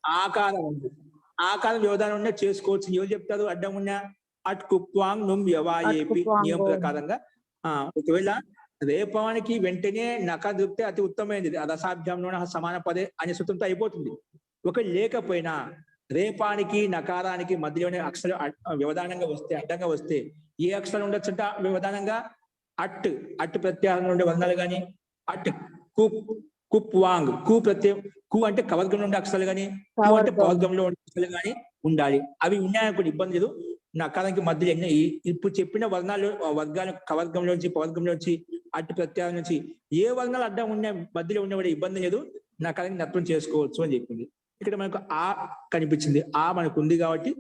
ఆకారం ఉంది. ఆకారం వ్యవధానం ఉన్నా చేసుకోవచ్చు. ఎవరు చెప్తారు? అడ్డం ఉన్నా అట్ కుప్వాంగ్ నుం వ్యవాయేపి నియమం ప్రకారంగా. ఒకవేళ రేపానికి వెంటనే నకారం దొరికితే అతి ఉత్తమైనది. రసాభ్యంలో సమాన పదే అనే సూత్రంతో అయిపోతుంది. ఒక లేకపోయినా రేపానికి నకారానికి మధ్యలోనే అక్షరం వ్యవధానంగా వస్తే, అడ్డంగా వస్తే ఏ అక్షరం ఉండొచ్చంట వ్యవధానంగా? అట్ ప్రత్యాహారం ఉండే వర్ణాలు కానీ, అట్ కుప్ వాంగ్ కు ప్రత్యయం, కు అంటే కవర్గంలో ఉండే అక్షరాలు కానీ, కు అంటే పవర్గంలో ఉండే అక్షరాలు కానీ ఉండాలి. అవి ఉన్నాయనుకోండి ఇబ్బంది లేదు. నకారానికి మధ్యలో ఎన్ని ఇప్పుడు చెప్పిన వర్గాలు కవర్గంలోంచి పవర్గంలోంచి అటు ప్రత్యాహారం నుంచి ఏ వర్గాలు అడ్డం ఉన్న మధ్యలో ఉన్నవాడే ఇబ్బంది లేదు. నకారానికి నత్వం చేసుకోవచ్చు అని చెప్పింది. ఇక్కడ మనకు ఆ కనిపించింది, ఆ మనకు ఉంది కాబట్టి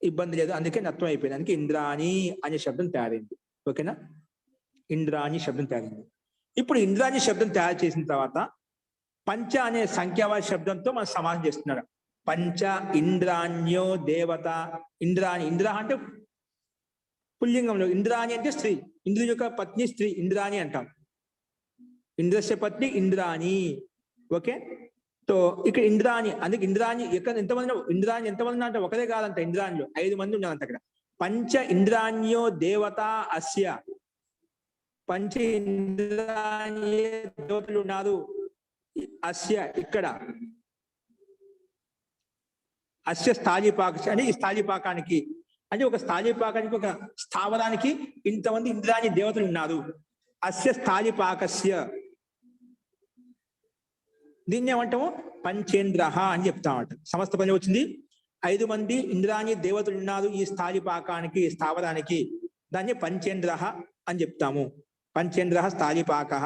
ఇబ్బంది లేదు. అందుకే నత్వం అయిపోయింది. అందుకే ఇంద్రాణి అనే శబ్దం తయారైంది. ఓకేనా? ఇంద్రాణి శబ్దం తయారైంది. ఇప్పుడు ఇంద్రాణి శబ్దం తయారు చేసిన తర్వాత పంచ అనే సంఖ్యావాచ శబ్దంతో మనం సమాసం చేస్తున్నాడు. పంచ ఇంద్రాణ్యో దేవత. ఇంద్రాణి, ఇంద్ర అంటే పుల్లింగంలో, ఇంద్రాణి అంటే స్త్రీ. ఇంద్రుని యొక్క పత్ని స్త్రీ, ఇంద్రాణి అంటాం. ఇంద్రస్య పత్ని ఇంద్రాణి. ఓకే. సో ఇక్కడ ఇంద్రాణి, అందుకే ఇంద్రాణి ఎంతమంది ఇంద్రాణి ఎంతమంది అంటే ఒకదే కాదంట. ఇంద్రాణిలో 5 మంది ఉన్నారంట. అక్కడ పంచ ఇంద్రాణ్యో దేవత అస్య. పంచ ఇంద్రాణ్యే దేవతలు ఉన్నారు. అస్య ఇక్కడ అస్య స్థాళీపాక అంటే ఈ స్థాళీపాకానికి అంటే ఒక స్థాళీపాకానికి ఒక స్థావరానికి ఇంతమంది ఇంద్రాణి దేవతలు ఉన్నారు. అస్య స్థాళీపాకస్య. దీన్ని ఏమంటాము? పంచేంద్రః అని చెప్తామట. సమస్త పని వచ్చింది. 5 మంది ఇంద్రాణి దేవతలు ఉన్నారు ఈ స్థాళీపాకానికి, స్థావరానికి. దాన్ని పంచేంద్రః అని చెప్తాము. పంచేంద్రః స్థాళీపాకః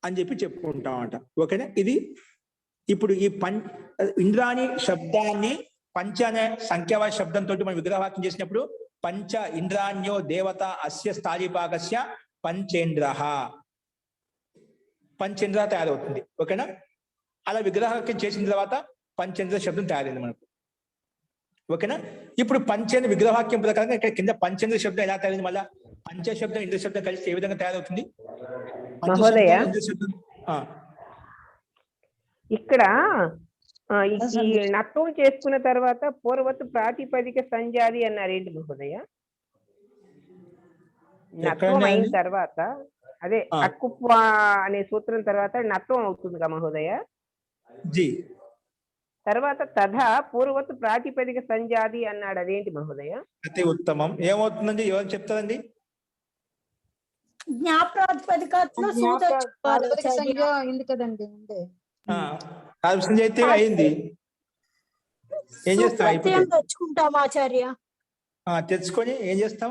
అని చెప్పి చెప్పుకుంటామట. ఓకేనా? ఇది ఇప్పుడు ఈ ఇంద్రాణి శబ్దాన్ని పంచ అనే సంఖ్యావాచ శబ్దంతో మనం విగ్రహవాక్యం చేసినప్పుడు పంచ ఇంద్రాణ్యో దేవత అస్య స్థాళీపాకస్య పంచేంద్రః పంచేంద్ర తయారవుతుంది. ఓకేనా? అలా విగ్రహం చేసిన తర్వాత పంచేంద్ర శబ్దం తయారైంది మనకు. ఓకేనా? ఇప్పుడు పంచేంద్ర విగ్రహవాక్యం ప్రకారంగా ఇక్కడ కింద పంచేంద్ర శబ్దం ఎలా తయారైంది? మళ్ళా పంచ శబ్దం ఇంద్ర శబ్దం కలిసి ఏ విధంగా తయారవుతుంది? మహోదయ, ఇంద్ర శబ్దం ఇక్కడ ఈ నత్వం చేసుకున్న తర్వాత పూర్వత్ ప్రాతిపదిక సంజాది అన్నారు. ఏంటి మహోదయ? నత్వం అయిన తర్వాత అదే అక్కుప్ప అనే సూత్రం తర్వాత నత్వం అవుతుందిగా మహోదయ. జీ తర్వాత తథా పూర్వత్ ప్రాతిపదిక సంజాది అన్నాడు. అదేంటి మహోదయ? అతి ఉత్తమం. ఏమవుతుందండి? ఎవరు చెప్తారండి? అయింది కదండి ముందే. సంజయ్ అయితే అయింది. ఏం చేస్తాం? తెచ్చుకుంటాం ఆచార్య. తెచ్చుకొని ఏం చేస్తాం?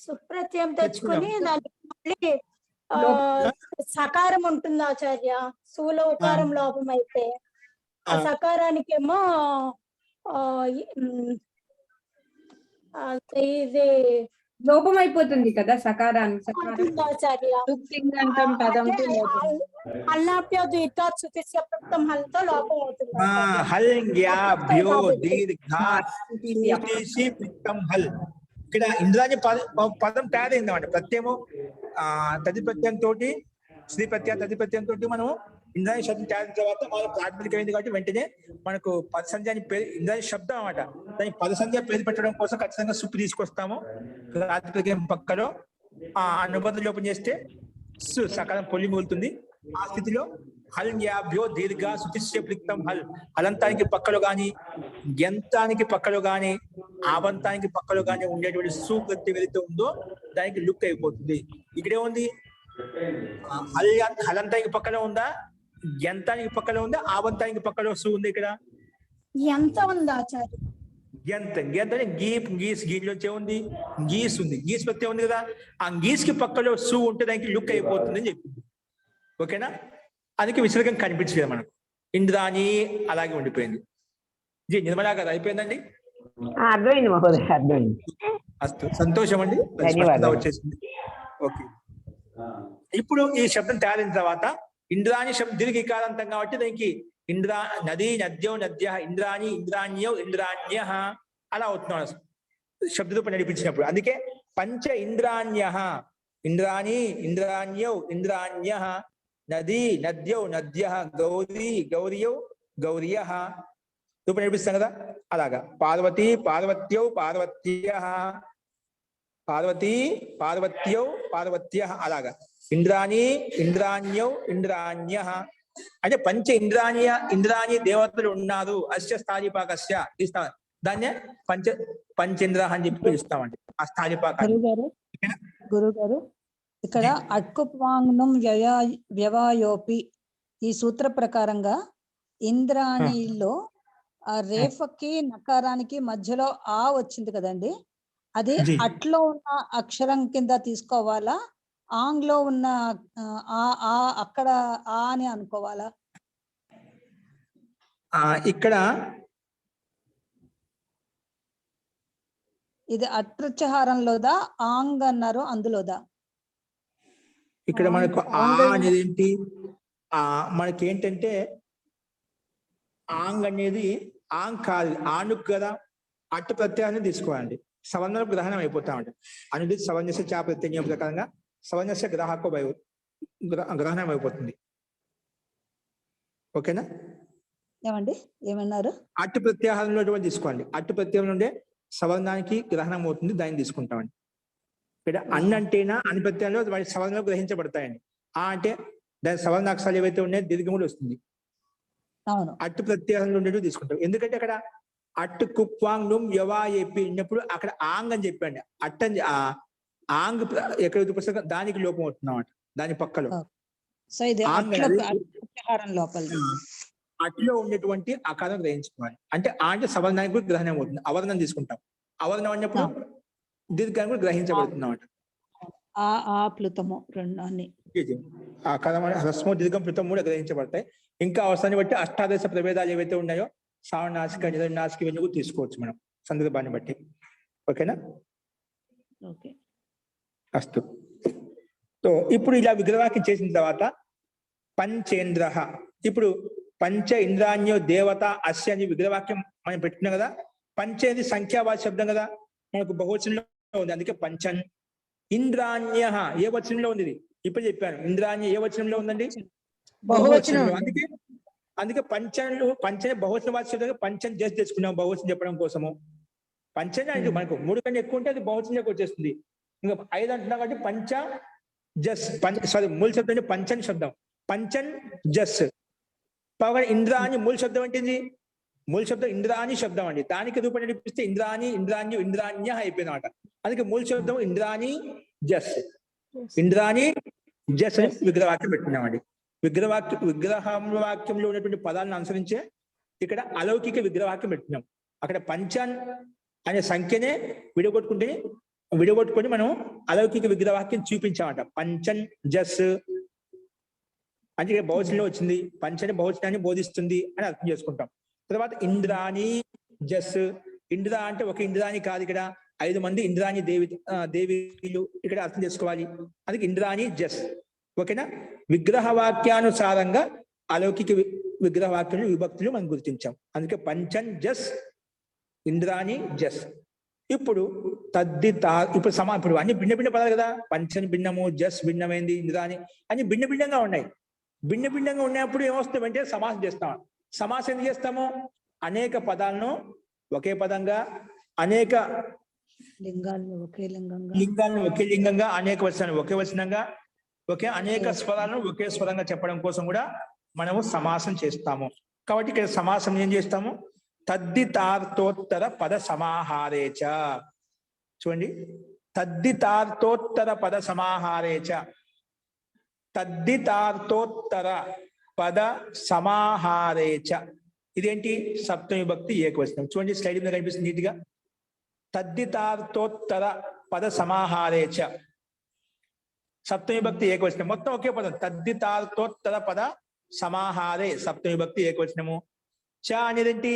సుప్రత్యయం తెచ్చుకొని దానికి మళ్ళీ సకారం ఉంటుంది ఆచార్య. స్థూల ఉకారం లోపం అయితే ఆ సకారానికేమో ఇది లోపం అయిపోతుంది కదా సకారానికి. ఆచార్య అల్లాప్య దీర్ఘ సుతిస్య ప్రప్తం హల్తో లోపం అవుతుంది. ఇక్కడ ఇంద్రాని పదం తయారైంది అన్నమాట. ప్రత్యయము తది ప్రత్యయం తోటి శ్రీ ప్రత్యయం తది ప్రత్యయం తోటి మనం ఇంద్రాని శబ్దం తయారైన తర్వాత మనం ప్రాతిపదికమైంది కాబట్టి వెంటనే మనకు పద సంధ్య అని పేరు ఇంద్రాని శబ్దం అన్నమాట. దానికి పద సంధ్య పేరు పెట్టడం కోసం ఖచ్చితంగా సుప్పు తీసుకొస్తాము. ప్రాతిపదికం పక్కలో అనుబంధం లోపం చేస్తే సకాలం పొల్లి మూలుతుంది. ఆ స్థితిలో హల్యాభ్యో దీర్ఘ సుతిస్య ప్లిక్తం హల్, హలంతానికి పక్కలో గాని గ్యంతానికి పక్కలో గాని ఆవంతానికి పక్కలో గాని ఉండేటువంటి సుప్రత్యయం ఏదైతే ఉందో దానికి లుక్ అయిపోతుంది. ఇక్కడే ఉంది హలంతానికి పక్కలో ఉందా, గ్యంతానికి పక్కలో ఉందా, ఆవంతానికి పక్కలో సు ఉంది. ఇక్కడ ఎంత ఉంది ఆచార్య? గ్యంత గీస్ గీలోంచి ఉంది, గీస్ ఉంది, గీస్ ప్రత్యయం ఉంది కదా. ఆ గీస్ కి పక్కలో సు ఉంటే దానికి లుక్ అయిపోతుంది అని చెప్పింది. ఓకేనా? అందుకే విసర్గం కనిపించలేదు మనకు. ఇంద్రాని అలాగే ఉండిపోయింది. జీ నిర్మలా గారు అయిపోయిందండి. అర్థమైంది మహోదయ, అర్థమైంది. అస్తు, సంతోషం అండి, వచ్చేసింది. ఓకే, ఇప్పుడు ఈ శబ్దం తయారైన తర్వాత ఇంద్రాని శబ్దం దీర్ఘికారాంతం కాబట్టి దానికి ఇంద్రా నదీ నద్యో నద్య ఇంద్రాని ఇంద్రాణ్యో ఇంద్రాణ్య అలా అవుతున్నాడు శబ్ద రూపం నడిపించినప్పుడు. అందుకే పంచ ఇంద్రాణ్య ఇంద్రాని ఇంద్రాణ్యో ఇంద్రాణ్య నదీ నద్యో నద్య గౌరీ గౌర్యౌ గౌర్య రూపం నడిపిస్తాం కదా. అలాగా పార్వతీ పార్వత్యౌ పార్వత్య పార్వతీ పార్వత్యౌ పార్వత్య అలాగా ఇంద్రాని ఇంద్రాణ్యౌ ఇంద్రాణ్య అంటే పంచ ఇంద్రాణి దేవతలు ఉన్నారు. అస్య స్థాళీపాకస్య ఇస్తాం. దాన్నే పంచేంద్ర అని చెప్పి పిలుస్తామండి ఆ స్థాళీపాకాన్ని. గురువు గారు ఇక్కడ అట్కుప్వాంగ్నం వ్యవాయోపి ఈ సూత్ర ప్రకారంగా ఇంద్రాణిలో ఆ రేఫకి నకారానికి మధ్యలో ఆ వచ్చింది కదండి, అది అట్లో ఉన్న అక్షరం కింద తీసుకోవాలా, ఆంగ్లో ఉన్న అక్కడ ఆ అని అనుకోవాలా? ఇక్కడ ఇది అట్రచహారంలోదా ఆంగ్ అన్నారు అందులోదా? ఇక్కడ మనకు ఆ అనేది ఏంటి, మనకి ఏంటంటే ఆంగ్ అనేది ఆంగ్ కాదు, ఆనుకు కదా. అట్టు ప్రత్యయాన్ని తీసుకోవాలండి. సవర్ణ గ్రహణం అయిపోతామండి. అనుడి సవర్ణస్య చా ప్రత్యయం ప్రకారంగా సవర్ణస్య గ్రాహక గ్రహణం అయిపోతుంది. ఓకేనా? ఏమండి ఏమన్నారు? అట్టు ప్రత్యాహారంలో తీసుకోండి. అట్టు ప్రత్యయం నుండే సవర్ణానికి గ్రహణం అవుతుంది, దాన్ని తీసుకుంటామండి. ఇక్కడ అన్ అంటేనా అని ప్రత్యయంలో వాటి సవర్ణాలు గ్రహించబడతాయండి. ఆ అంటే దాని సవర్ణాక్షరాలు ఏవైతే ఉన్నాయో దీర్ఘములు వస్తుంది. అట్టు ప్రత్యాహారంలో ఉండేవి తీసుకుంటాం. ఎందుకంటే అక్కడ అట్టు కుప్వాంగ్ వ్యవా చెప్పి ఉన్నప్పుడు అక్కడ ఆంగ్ అని చెప్పండి. అట్టని ఆంగ్ ఎక్కడైతే పుస్తకం దానికి లోపం అవుతుందన్నమాట. దాని పక్కలో అట్లో ఉండేటువంటి ఆకారం గ్రహించుకోవాలి. అంటే అంటే సవర్ణానికి కూడా గ్రహణం అవుతుంది. అవర్ణం తీసుకుంటాం. అవర్ణం అన్నప్పుడు దీర్ఘాన్ని కూడా గ్రహించబడుతుంది అన్నమాట. ప్లుతము రెండు అన్ని హ్రస్మో దీర్ఘం ప్లుతం కూడా గ్రహించబడతాయి. ఇంకా అవసరాన్ని బట్టి అష్టాదశ ప్రభేదాలు ఏవైతే ఉన్నాయో సావనాసిక నిరనాసిక ఇవన్నీ కూడా తీసుకోవచ్చు మనం సందర్భాన్ని బట్టి. ఓకేనా? ఓకే, అస్తు. సో ఇప్పుడు ఇలా విగ్రహవాక్యం చేసిన తర్వాత పంచేంద్ర, ఇప్పుడు పంచ ఇంద్రాణ్యో దేవత అస్య అని విగ్రహవాక్యం మనం పెట్టుకున్నాం కదా. పంచేది సంఖ్యావాచ శబ్దం కదా, మనకు బహువచనంలో ఉంది, అందుకే పంచన్. ఇంద్రాణ్య ఏ వచనంలో ఉంది ఇది? ఇప్పుడు చెప్పాను, ఇంద్రాణ్య ఏ వచనంలో ఉందండి? బహువచనంలో. అందుకే పంచని బహువచన వాచ శబ్దం, పంచని జస్ట్ తెచ్చుకున్నాం బహువచనం చెప్పడం కోసము. పంచని అంటే మనకు 3 కన్నా ఎక్కువ ఉంటే అది బహువచనంలోకి వచ్చేస్తుంది. ఇంకా 5 అంటున్నాం కాబట్టి పంచ జస్, సారీ మూల శబ్దం అంటే పంచన్ శబ్దం, పంచన్ జస్. పవన్ ఇంద్రాణి మూల శబ్దం అంటే మూల శబ్దం ఇంద్రాణి శబ్దం అండి, దానికి రూపం నడిపిస్తే ఇంద్రాణి ఇంద్రాణ్యు ఇంద్రాణ్య అయిపోయిందన్నమాట. అందుకే మూల శబ్దం ఇంద్రాణి జస్, ఇంద్రాణి జస్ అని విగ్రహవాక్యం పెట్టుకున్నామండి. విగ్రహవాక్యంలో ఉన్నటువంటి పదాలను అనుసరించే ఇక్కడ అలౌకిక విగ్రహవాక్యం పెట్టుకున్నాం. అక్కడ పంచన్ అనే సంఖ్యనే విడగొట్టుకొని మనం అలౌకిక విగ్రహవాక్యం చూపించామట. పంచన్ జస్ అంటే ఇక్కడ బహువచనంలో వచ్చింది, పంచని బహువచనాన్ని బోధిస్తుంది అని అర్థం చేసుకుంటాం. తర్వాత ఇంద్రాణి జస్, ఇంద్ర అంటే ఒక ఇంద్రాణి కాదు, ఇక్కడ 5 మంది ఇంద్రాణి దేవీలు ఇక్కడ అర్థం చేసుకోవాలి. అందుకే ఇంద్రాణి జస్. ఓకేనా? విగ్రహవాక్యానుసారంగా అలౌకిక విగ్రహవాక్యం విభక్తులు మనం గుర్తించాం. అందుకే పంచన్ జస్, ఇంద్రాణి జస్. ఇప్పుడు ఇప్పుడు అన్ని భిన్న భిన్న పదాలు కదా, పంచన్ భిన్నము, జస్ భిన్నమైంది, ఇంద్రాణి అన్ని భిన్న భిన్నంగా ఉన్నాయి. భిన్న భిన్నంగా ఉన్నప్పుడు ఏమొస్తామంటే సమాసం చేస్తాం. సమాసం ఎందుకు చేస్తాము? అనేక పదాలను ఒకే పదంగా, అనేక లింగాలను ఒకే లింగంగా, అనేక వచనాలు ఒకే వచనంగా, అనేక స్వరాలను ఒకే స్వరంగా చెప్పడం కోసం కూడా మనము సమాసం చేస్తాము. కాబట్టి ఇక్కడ సమాసం ఏం చేస్తాము? తద్దితార్థోత్తర పద సమాహారేచ. చూడండి, తద్దితార్థోత్తర పద సమాహారేచ, తద్దితార్థోత్తర పద సమాహారేచ. ఇదేంటి? సప్తమి విభక్తి ఏకవచనం. చూడండి స్లైడ్ మీద కనిపిస్తుంది నీట్గా. తద్దితార్థోత్తర పద సమాహారేచ, సప్తమి విభక్తి ఏకవచనం, మొత్తం ఒకే పదం. తద్దితార్థోత్తర పద సమాహారే, సప్తమి విభక్తి ఏకవచనము. చ అనేది ఏంటి?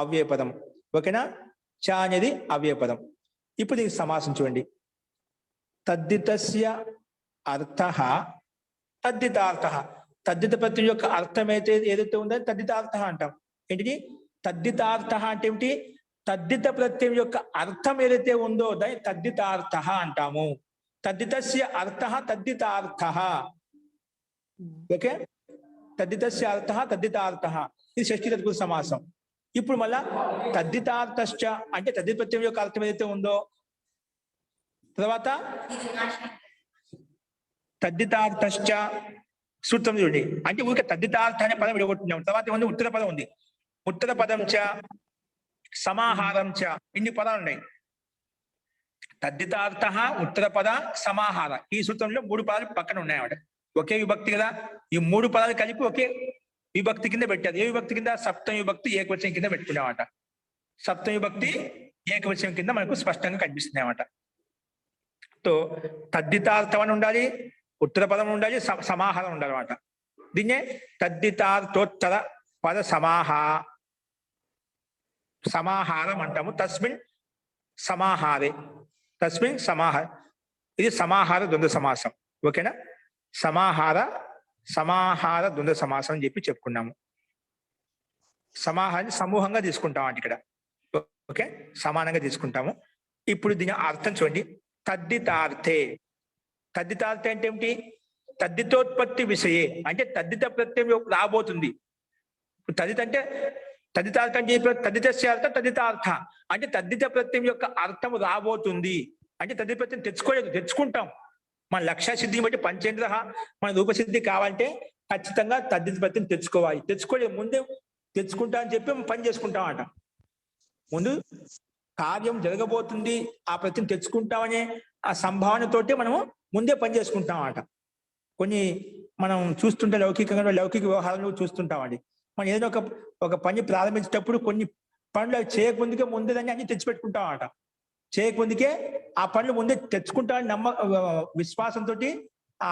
అవ్యయ పదం. ఓకేనా? చ అనేది అవ్యయ పదం. ఇప్పుడు దీనికి సమాసం చూడండి. తద్దితస్య అర్థః తద్దితార్థః. తద్దిత ప్రత్యయం యొక్క అర్థం ఏదైతే ఉందో తద్దితార్థ అంటాం. ఏంటిది? తద్దితార్థ అంటే ఏమిటి? తద్దిత ప్రత్యయం యొక్క అర్థం ఏదైతే ఉందో దాన్ని తద్దితార్థ అంటాము. తద్దితస్య అర్థః తద్దితార్థః. ఓకే, తద్దితస్య అర్థః తద్దితార్థః. ఇది షష్ఠీ తత్పురుష సమాసం. ఇప్పుడు మళ్ళా తద్దితార్థశ్చ అంటే తద్దిత ప్రత్యయం యొక్క అర్థం ఏదైతే ఉందో, తర్వాత తద్దితార్థశ్చ సూత్రం చూడండి. అంటే ఊరికే తద్దితార్థ అనే పదం విడగొట్టున్నాం. తర్వాత ఏముంది? ఉత్తర పదం ఉంది. ఉత్తర పదం చ, సమాహారం చ, ఇన్ని పదాలు ఉన్నాయి. తద్దితార్థ, ఉత్తర పద, సమాహార. ఈ సూత్రంలో 3 పదాలు పక్కన ఉన్నాయన్నమాట. ఒకే విభక్తి కదా, ఈ 3 పదాలు కలిపి ఒకే విభక్తి కింద పెట్టారు. ఏ విభక్తి కింద? సప్తమి విభక్తి ఏకవచనం కింద పెట్టుకున్నామట. సప్తమి విభక్తి ఏకవచనం కింద మనకు స్పష్టంగా కనిపిస్తుంది అన్నమాట. తో తద్దితార్థం అని ఉండాలి, ఉత్తర పదం ఉండాలి, సమాహారం ఉండాలి అన్నమాట. దీన్నే తద్దితార్థోత్తర పద సమాహారం అంటాము. తస్మిన్ సమాహారే, తస్మిన్ సమాహార. ఇది సమాహార ద్వంద్వ సమాసం. ఓకేనా? సమాహార ద్వంద్వ సమాసం అని చెప్పి చెప్పుకున్నాము. సమాహారాన్ని సమూహంగా తీసుకుంటాం అంటే ఇక్కడ. ఓకే, సమానంగా తీసుకుంటాము. ఇప్పుడు దీని అర్థం చూడండి. తద్దితార్థే. తద్దితార్థ అంటే ఏమిటి? తద్దితోత్పత్తి విషయే అంటే తద్దిత ప్రత్యయం రాబోతుంది. తద్దిత అంటే తద్దితార్థ అంటే తద్దితస్య అర్థ తద్దితార్థ అంటే తద్దిత ప్రత్యయం యొక్క అర్థం రాబోతుంది. అంటే తద్దిత ప్రత్యయం తెచ్చుకుంటాం. మన లక్ష్య సిద్ధిని బట్టి పంచేంద్ర, మన రూపసిద్ధి కావాలంటే ఖచ్చితంగా తద్దిత ప్రత్యయం తెచ్చుకోవాలి. తెచ్చుకోలేదు ముందే తెచ్చుకుంటా అని చెప్పి పని చేసుకుంటాం అట. ముందు కార్యం జరగబోతుంది, ఆ ప్రత్యయం తెచ్చుకుంటామనే ఆ సంభావనతోటి మనము ముందే పని చేసుకుంటాం అట. కొన్ని మనం చూస్తుంటే లౌకిక వ్యవహారంలో చూస్తుంటామండి. మనం ఏదైనా ఒక పని ప్రారంభించేటప్పుడు కొన్ని పనులు చేయకముందుకే ముందే దాన్ని అన్ని తెచ్చిపెట్టుకుంటాం అట. చేయకముందుకే ఆ పనులు ముందే తెచ్చుకుంటామని విశ్వాసంతో ఆ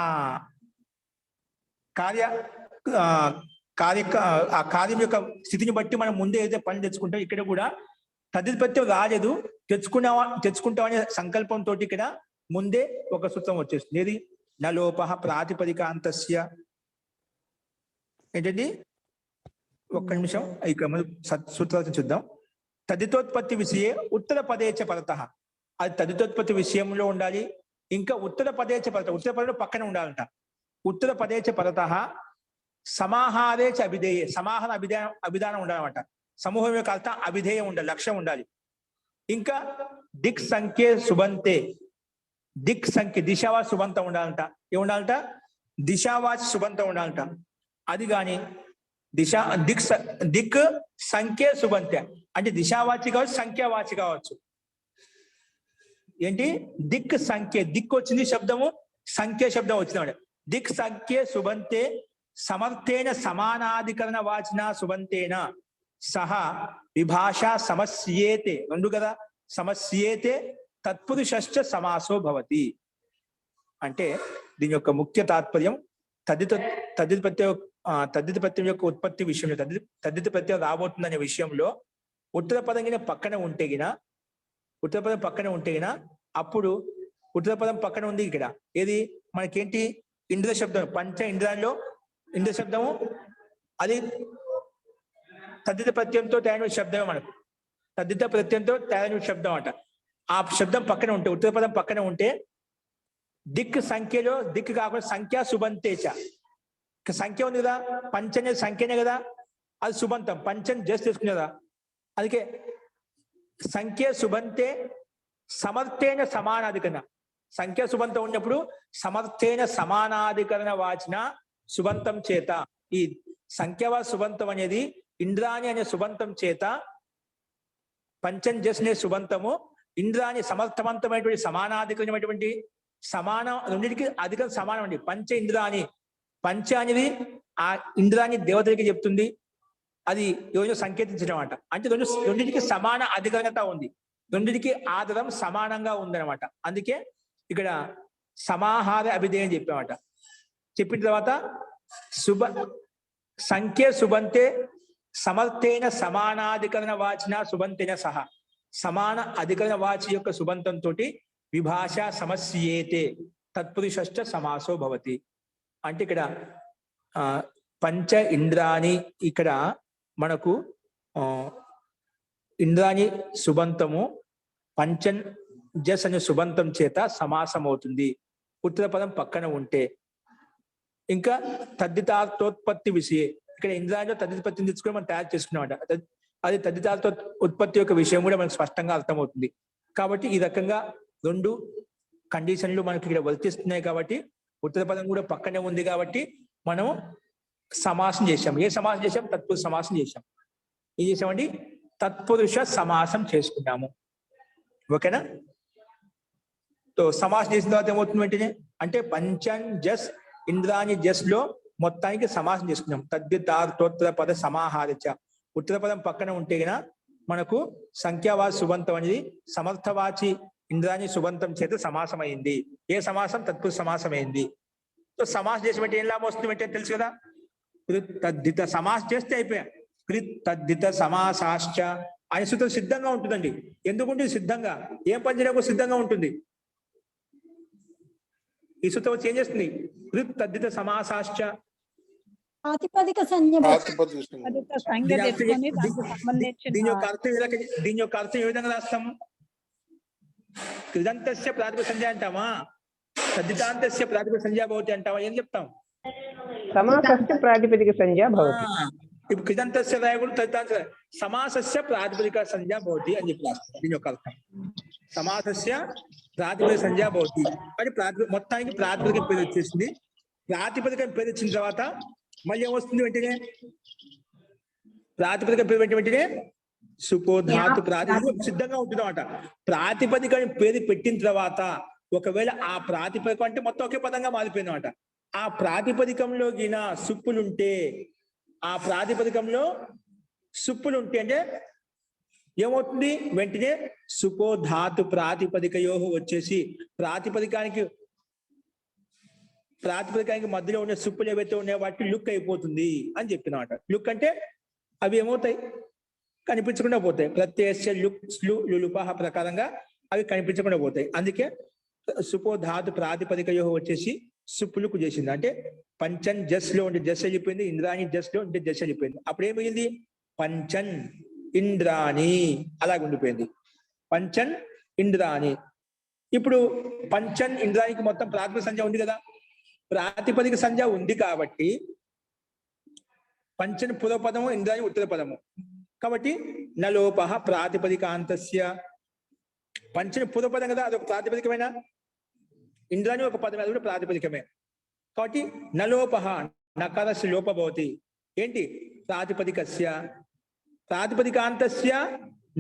కార్యం యొక్క స్థితిని బట్టి మనం ముందే ఏదైతే పనులు తెచ్చుకుంటాం, ఇక్కడ కూడా తద్దితప్రత్యయం రాలేదు, తెచ్చుకుంటామనే సంకల్పంతో ఇక్కడ ముందే ఒక సూత్రం వచ్చేస్తుంది. ఏది? నలోప ప్రాతిపదికాంతస్య ఏంటండి ఒక్క నిమిషం ఇక్కడ సూత్రాలను చూద్దాం. తదితోత్పత్తి విషయే ఉత్తర పదేచ పరత, అది తదితోత్పత్తి విషయంలో ఉండాలి. ఇంకా ఉత్తర పదేచ పరత, ఉత్తర పదంలో పక్కన ఉండాలంట. ఉత్తర పదేచ పరత సమాహారేచ అభిధేయే, సమాహార అభిధానం ఉండాలన్నమాట. సమూహం యొక్క అర్థం అభిధేయం ఉండాలి, లక్ష్యం ఉండాలి. ఇంకా దిక్ సంఖ్యే సుబంతే, దిక్ సంఖ్య దిశావాచ సుబంతం ఉండాలంట. ఏముండాలంట? దిశావాచ సుబంతం ఉండాలంట. అది కానీ దిక్ సంఖ్య సుబంత్య అంటే దిశావాచి కావచ్చు, సంఖ్యావాచి కావచ్చు. ఏంటి? దిక్ సంఖ్య, దిక్కు వచ్చింది శబ్దము, సంఖ్య శబ్దం వచ్చింది. దిక్ సంఖ్య సుబంతే సమర్థేన సమానాధికరణ వాచిన సుబంతేన సహ విభాష సమస్యేతే, రెండు కదా, సమస్యేతే తత్పురుషశ్చ సమాసో భవతి. అంటే దీని యొక్క ముఖ్య తాత్పర్యం తద్దిత ప్రత్యయం యొక్క ఉత్పత్తి విషయంలో, తద్దిత ప్రత్యయం రాబోతుందనే విషయంలో ఉత్తర పదం పక్కన ఉంటే గిన, ఉత్తర పదం పక్కన ఉంటే గిన అప్పుడు ఉత్తర పదం పక్కన ఉంది ఇక్కడ ఏది మనకేంటి? ఇంద్ర శబ్దం. పంచ ఇంద్రాల్లో ఇంద్ర శబ్దము అది తద్దిత ప్రత్యయంతో తయారైన శబ్దమే. మనకు తద్దిత ప్రత్యయంతో తయారైన శబ్దం అంట. ఆ శబ్దం పక్కన ఉంటే, ఉత్తర పదం పక్కన ఉంటే దిక్ సంఖ్యలో దిక్కు కాకుండా సంఖ్య సుబంతేచ, సంఖ్య ఉంది కదా, పంచనే సంఖ్యనే కదా, అది సుబంతం. పంచని జస్ట్ తీసుకునే కదా, అందుకే సంఖ్య సుబంతే సమర్థేన సమానాధికరణ, సంఖ్య సుబంతం ఉన్నప్పుడు సమర్థేన సమానాధికరణ వాచిన సుబంతం చేత, ఈ సంఖ్యవా సుబంతం అనేది ఇంద్రాణి అనే సుబంతం చేత, పంచం జస్నే సుబంతము ఇంద్రాణి సమర్థవంతమైనటువంటి సమానాధికమైనటువంటి సమానం, రెండింటికి అధికం సమానం అండి. పంచ ఇంద్రాణి, పంచ అనేది ఆ ఇంద్రాన్ని దేవతలకి చెప్తుంది, అది ఎవరినో సంకేతించడం అంట. అంటే రెండింటికి సమాన అధికరణత ఉంది, రెండింటికి ఆధారం సమానంగా ఉందన్నమాట. అందుకే ఇక్కడ సమాహార అభిధేయం చెప్పామట. చెప్పిన తర్వాత సంఖ్య సుబంతే సమర్థేన సమానాధికరణ వాచిన సుబంతేన సహా, సమాన అధికరణ వాచి యొక్క సుబంతంతో విభాష సమస్యేతే తత్పురుషశ్చ సమాసో భవతి. అంటే ఇక్కడ పంచ ఇంద్రాని, ఇక్కడ మనకు ఇంద్రాని సుబంతము పంచన్ జస్ అనే సుబంతం చేత సమాసం అవుతుంది ఉత్తర పదం పక్కన ఉంటే. ఇంకా తద్దితార్థోత్పత్తి విషయే, ఇక్కడ ఇంద్రానిలో తద్దితపత్తిని తెచ్చుకొని మనం తయారు చేసుకున్నామంట. అది తద్దితార్థ ఉత్పత్తి యొక్క విషయం కూడా మనకు స్పష్టంగా అర్థమవుతుంది. కాబట్టి ఈ రకంగా రెండు కండిషన్లు మనకి ఇక్కడ వర్తిస్తున్నాయి. కాబట్టి ఉత్తర పదం కూడా పక్కనే ఉంది కాబట్టి మనం సమాసం చేశాం. ఏ సమాసం చేశాం? తత్పురుష సమాసం చేశాం. ఏం చేసామండి? తత్పురుష సమాసం చేసుకున్నాము. ఓకేనా? సో సమాసం చేసిన తర్వాత ఏమవుతుంది వెంటనే అంటే పంచన్ జస్ ఇంద్రాని జస్ లో మొత్తానికి సమాసం చేసుకున్నాం. తద్దితార్థోత్తర పద సమాహారచ, ఉత్తర పదం పక్కన ఉంటే గన మనకు సంఖ్యావాచి సుబంతం అనేది సమర్థవాచి ఇంద్రాని సుబంతం చేత సమాసమైంది. ఏ సమాసం? తత్పురుష సమాసమైంది. సో సమాసం చేసి బట్టి ఏం లాభం వస్తుంది అంటే తెలుసు కదా, తద్దిత సమాసం చేస్తే అయిపోయా. తద్దిత సమాసాశ్చ అనే సూత్రం సిద్ధంగా ఉంటుందండి. ఎందుకుంటుంది సిద్ధంగా? ఏం పని చేయడానికి సిద్ధంగా ఉంటుంది. ఈ సూత్రం వచ్చి ఏం చేస్తుంది? తద్దిత సమాసాశ్చ ప్రాతిపదిక సంజ్ఞ దీని యొక్క అర్థం ఏ విధంగా రాస్తాము? కృదంతస్య ప్రాతిపదిక సంజ్ఞ అంటామా? తద్దితాంతస్య ప్రాతిపదిక సంజ్ఞ భవతి అంటావా? ఏం చెప్తాం? సమాసస్య ప్రాతిపదిక సంజ్ఞ భవతి. ఇప్పుడు కృదంతస్య రాయకూడదు, తద్దితాంత సమాసస్య ప్రాతిపదిక సంజ్ఞ భవతి అని చెప్పి రాస్తాం. దీని యొక్క అర్థం సమాసస్య ప్రాతిపదిక సంజ్ఞ భవతి అని మొత్తానికి ప్రాతిపదిక పేరు వచ్చేసింది. ప్రాతిపదిక పేరు వచ్చిన తర్వాత మళ్ళీ ఏమొస్తుంది వెంటనే? ప్రాతిపదిక పేరు వెంటనే సుపోధాతు ప్రాతిపదిక సిద్ధంగా ఉంటుంది అన్నమాట. ప్రాతిపదిక పేరు పెట్టిన తర్వాత ఒకవేళ ఆ ప్రాతిపదికం అంటే మొత్తం ఒకే పదంగా మారిపోయింది అన్నమాట. ఆ ప్రాతిపదికంలో గిన సుప్పులుంటే, ఆ ప్రాతిపదికంలో సుప్పులుంటే అంటే ఏమవుతుంది? వెంటనే సుపోధాతు ప్రాతిపదికయో వచ్చేసి ప్రాతిపదికానికి మధ్యలో ఉన్న సుప్పులు ఏవైతే ఉన్నాయో వాటి లుక్ అయిపోతుంది అని చెప్పినమాట. లుక్ అంటే అవి ఏమవుతాయి? కనిపించకుండా పోతాయి. ప్రత్యయ లుప ప్రకారంగా అవి కనిపించకుండా పోతాయి. అందుకే సుపోధాతు ప్రాతిపదికయో వచ్చేసి సుపులుకు చేసింది. అంటే పంచన్ జస్ లో ఉంటే జస్ వెళ్ళిపోయింది, ఇంద్రాణి జస్ లో ఉంటే జస్ వెళ్ళిపోయింది. అప్పుడు ఏమైంది? పంచన్ ఇంద్రాణి అలాగ ఉండిపోయింది. పంచన్ ఇంద్రాణి. ఇప్పుడు పంచన్ ఇంద్రానికి మొత్తం ప్రాతిపదిక సంజ్ఞ ఉంది కదా, ప్రాతిపదిక సంజ్ఞ ఉంది కాబట్టి పంచన్ పూర్వపదము, ఇంద్రాణి ఉత్తర పదము కాబట్టి నలోపహ ప్రాతిపదికాంతస్య. పంచన్ పూర్వపదం కదా, అదొక ప్రాతిపదికమైన, ఇంద్రాణి ఒక పదమే, అది కూడా ప్రాతిపదికమే. కాబట్టి నలోపహ నకారస్య లోపభవతి. ఏంటి? ప్రాతిపదికస్య ప్రాతిపదికాంతస్య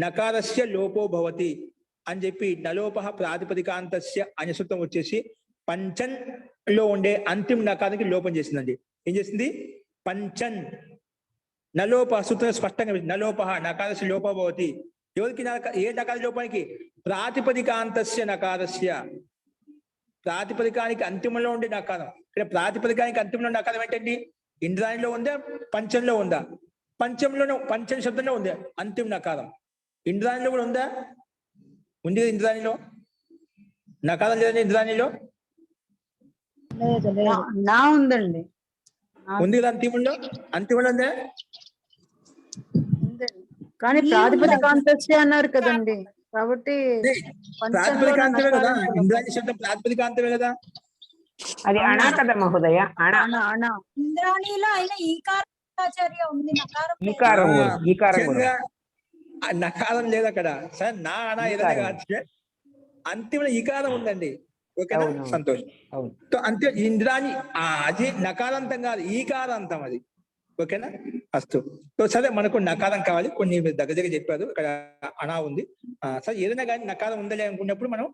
నకారస్య లోపో భవతి అని చెప్పి నలోపహ ప్రాతిపదికాంతస్య అనే సూత్రం వచ్చేసి పంచన్ లో ఉండే అంతిమ నకారానికి లోపం చేసిందండి. ఏం చేసింది? పంచన్ నలోప సూత్రం స్పష్టంగా నలోపహ నకారస్య లోపో భవతి. ఎవరికి ఏ నకార లోపానికి? ప్రాతిపదికాంతస్య నకారస్య. ప్రాతిపదికానికి అంతిమంలో ఉండే నకారం. ఇక్కడ ప్రాతిపదికానికి అంతిమంలో నకారం ఏంటండి? ఇంద్రాణిలో ఉందా, పంచంలో ఉందా? పంచంలోనే, పంచం శబ్దంలో ఉంది అంతిమ నకారం. ఇంద్రాణిలో కూడా ఉందా? ఉంది కదా ఇంద్రాణిలో నకారం లేదండి. ఇంద్రాణిలో నా ఉందండి. ఉంది కదా అంతిమంలో. అంతిమంలో ఉందా? కానీ ప్రాతిపదికాంతస్య అన్నారు కదండి, కాబట్టి ప్రాతిపదికాంతమే కదా, ఇంద్రాణి శబ్దం ప్రాతిపదికాంతమే కదా. అది అణా కదా మహోదయ, అణ. ఇంద్రాణిలో అయినా ఈకారాచార్య ఉంది, నకారం లేదు. ఈకారం కూడా, ఈకారం కూడా. ఆ నకారం లేదు అక్కడ. సరే నా అనా ఏదైనా కాదు, అంతిమ ఈకారం ఉందండి. ఓకేనా? అవును. సంతోషం. అవును. అంతే ఇంద్రాణి అది నకారాంతం కాదు, ఈకారాంతం అది. ఓకేనా? అస్తు. సరే మనకు నకారం కావాలి, కొన్ని దగ్గర చెప్పారు. ఇక్కడ అనా ఉంది. సరే ఏదైనా కానీ నకారం ఉందలే అనుకున్నప్పుడు మనం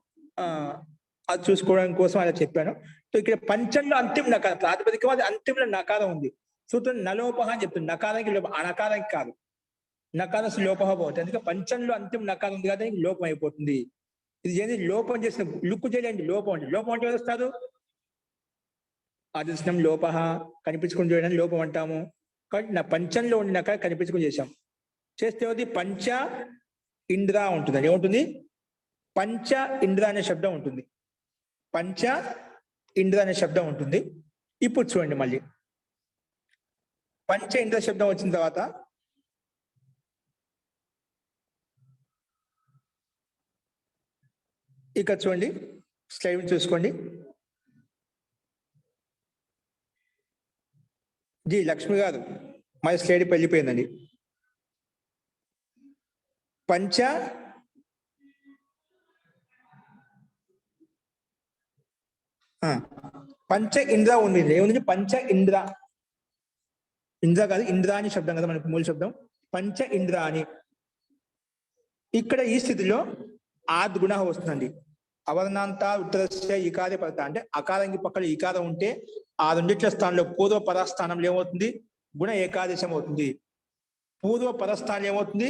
అది చూసుకోవడం కోసం అలా చెప్పాను. సో ఇక్కడ పంచంలో అంతిమ నకారం, ప్రాతిపదికం అది అంతిమంలో నకారం ఉంది. సూత్రం నలోపహ అని చెప్తుంది. నకారానికి లోపం, అనకారానికి కాదు. నకారం లోపహ పోతుంది. అందుకే పంచంలో అంతిమ నకారం ఉంది కదా, లోపం అయిపోతుంది. ఇది ఏది లోపం చేసిన లుక్కు చేయండి. లోపం అంటే, లోపం అంటే వస్తారు అదృష్టం లోపహ కనిపించుకుని చేయడానికి లోపం అంటాము. కాబట్టి నా పంచంలో ఉండినాక కనిపించుకుని చేశాం. చేస్తే ఏది? పంచ ఇంద్ర ఉంటుంది. ఏముంటుంది? పంచ ఇంద్ర అనే శబ్దం ఉంటుంది. పంచ ఇంద్ర అనే శబ్దం ఉంటుంది. ఇప్పుడు చూడండి మళ్ళీ పంచ ఇంద్ర శబ్దం వచ్చిన తర్వాత ఇక్కడ చూడండి, స్లైడ్ చూసుకోండి. జీ లక్ష్మి గారు, మా స్లైడ్ వెళ్ళిపోయిందండి. పంచ పంచ ఇంద్ర ఉంది. ఏముంది? పంచ ఇంద్ర. ఇంద్ర కాదు, ఇంద్రాని శబ్దం కదా మనకు మూల శబ్దం. పంచ ఇంద్రాని. ఇక్కడ ఈ స్థితిలో ఆద్గుణ వస్తుందండి. అవర్ణాంత ఉత్తరస్య ఈకార పరత. అంటే అకారానికి పక్కన ఈకారం ఉంటే ఆ రెండిట్ల స్థానంలో పూర్వ పరస్థానంలో ఏమవుతుంది? గుణ ఏకాదశం అవుతుంది. పూర్వ పరస్థానం ఏమవుతుంది?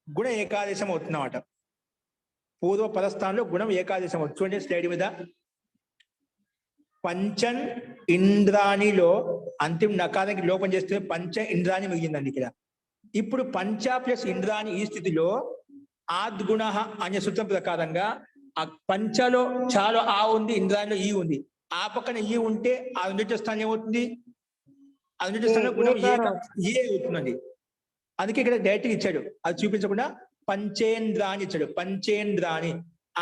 గుణ ఏకాదశం అవుతుంది అన్నమాట. పూర్వ పరస్థానంలో గుణం ఏకాదశం అవుతుంది. చూడండి స్లైడ్ మీద. పంచన్ ఇంద్రాణిలో అంతిమ నకారానికి లోపం చేస్తే పంచ ఇంద్రాణి మిగిలిందండి ఇక్కడ. ఇప్పుడు పంచ ప్లస్ ఇంద్రాణి ఈ స్థితిలో ఆద్గుణ అనే సూత్రం ప్రకారంగా ఆ పంచలో చాలా ఆ ఉంది, ఇంద్రాణిలో ఈ ఉంది. ఆ పక్కన ఈ ఉంటే ఆ రెండింటి స్థానం ఏమవుతుంది? ఆ రెండింటి స్థానంలో గుణం ఏ అవుతుందండి. అందుకే ఇక్కడ డైరెక్ట్ ఇచ్చాడు, అది చూపించకుండా పంచేంద్రాణి ఇచ్చాడు. పంచేంద్రాణి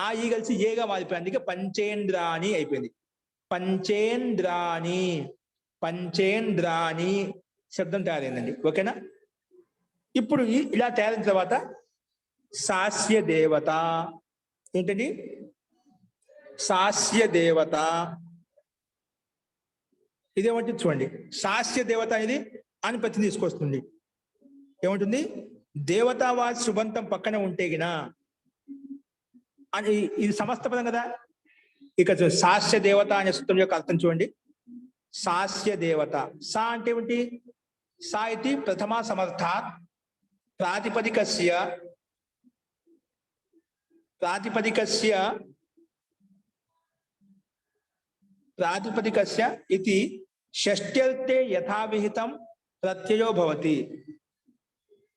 ఆ ఈ కలిసి ఏగా మారిపోయింది. అందుకే పంచేంద్రాణి అయిపోయింది. పంచేంద్రాణి, పంచేంద్రాణి శబ్దం తయారైందండి. ఓకేనా? ఇప్పుడు ఇలా తయారైన తర్వాత సాస్య దేవత ఏంటండి? సాస్య దేవత ఇదేమంటుంది చూడండి. సాస్య దేవత అనేది అని ప్రతి తీసుకొస్తుంది. ఏమంటుంది? దేవతావాది శుభంతం పక్కన ఉంటే గిన అని, ఇది సమస్త పదం కదా. ఇక సాస్య దేవత అనే సూత్రం యొక్క అర్థం చూడండి. సాస్య దేవత, సా అంటే ఏమిటి? సా ఇది ప్రథమా సమర్థాత్ ప్రాతిపదికస్య ఇది షష్ట్యర్థే యథావిహితం ప్రత్యయో భవతి.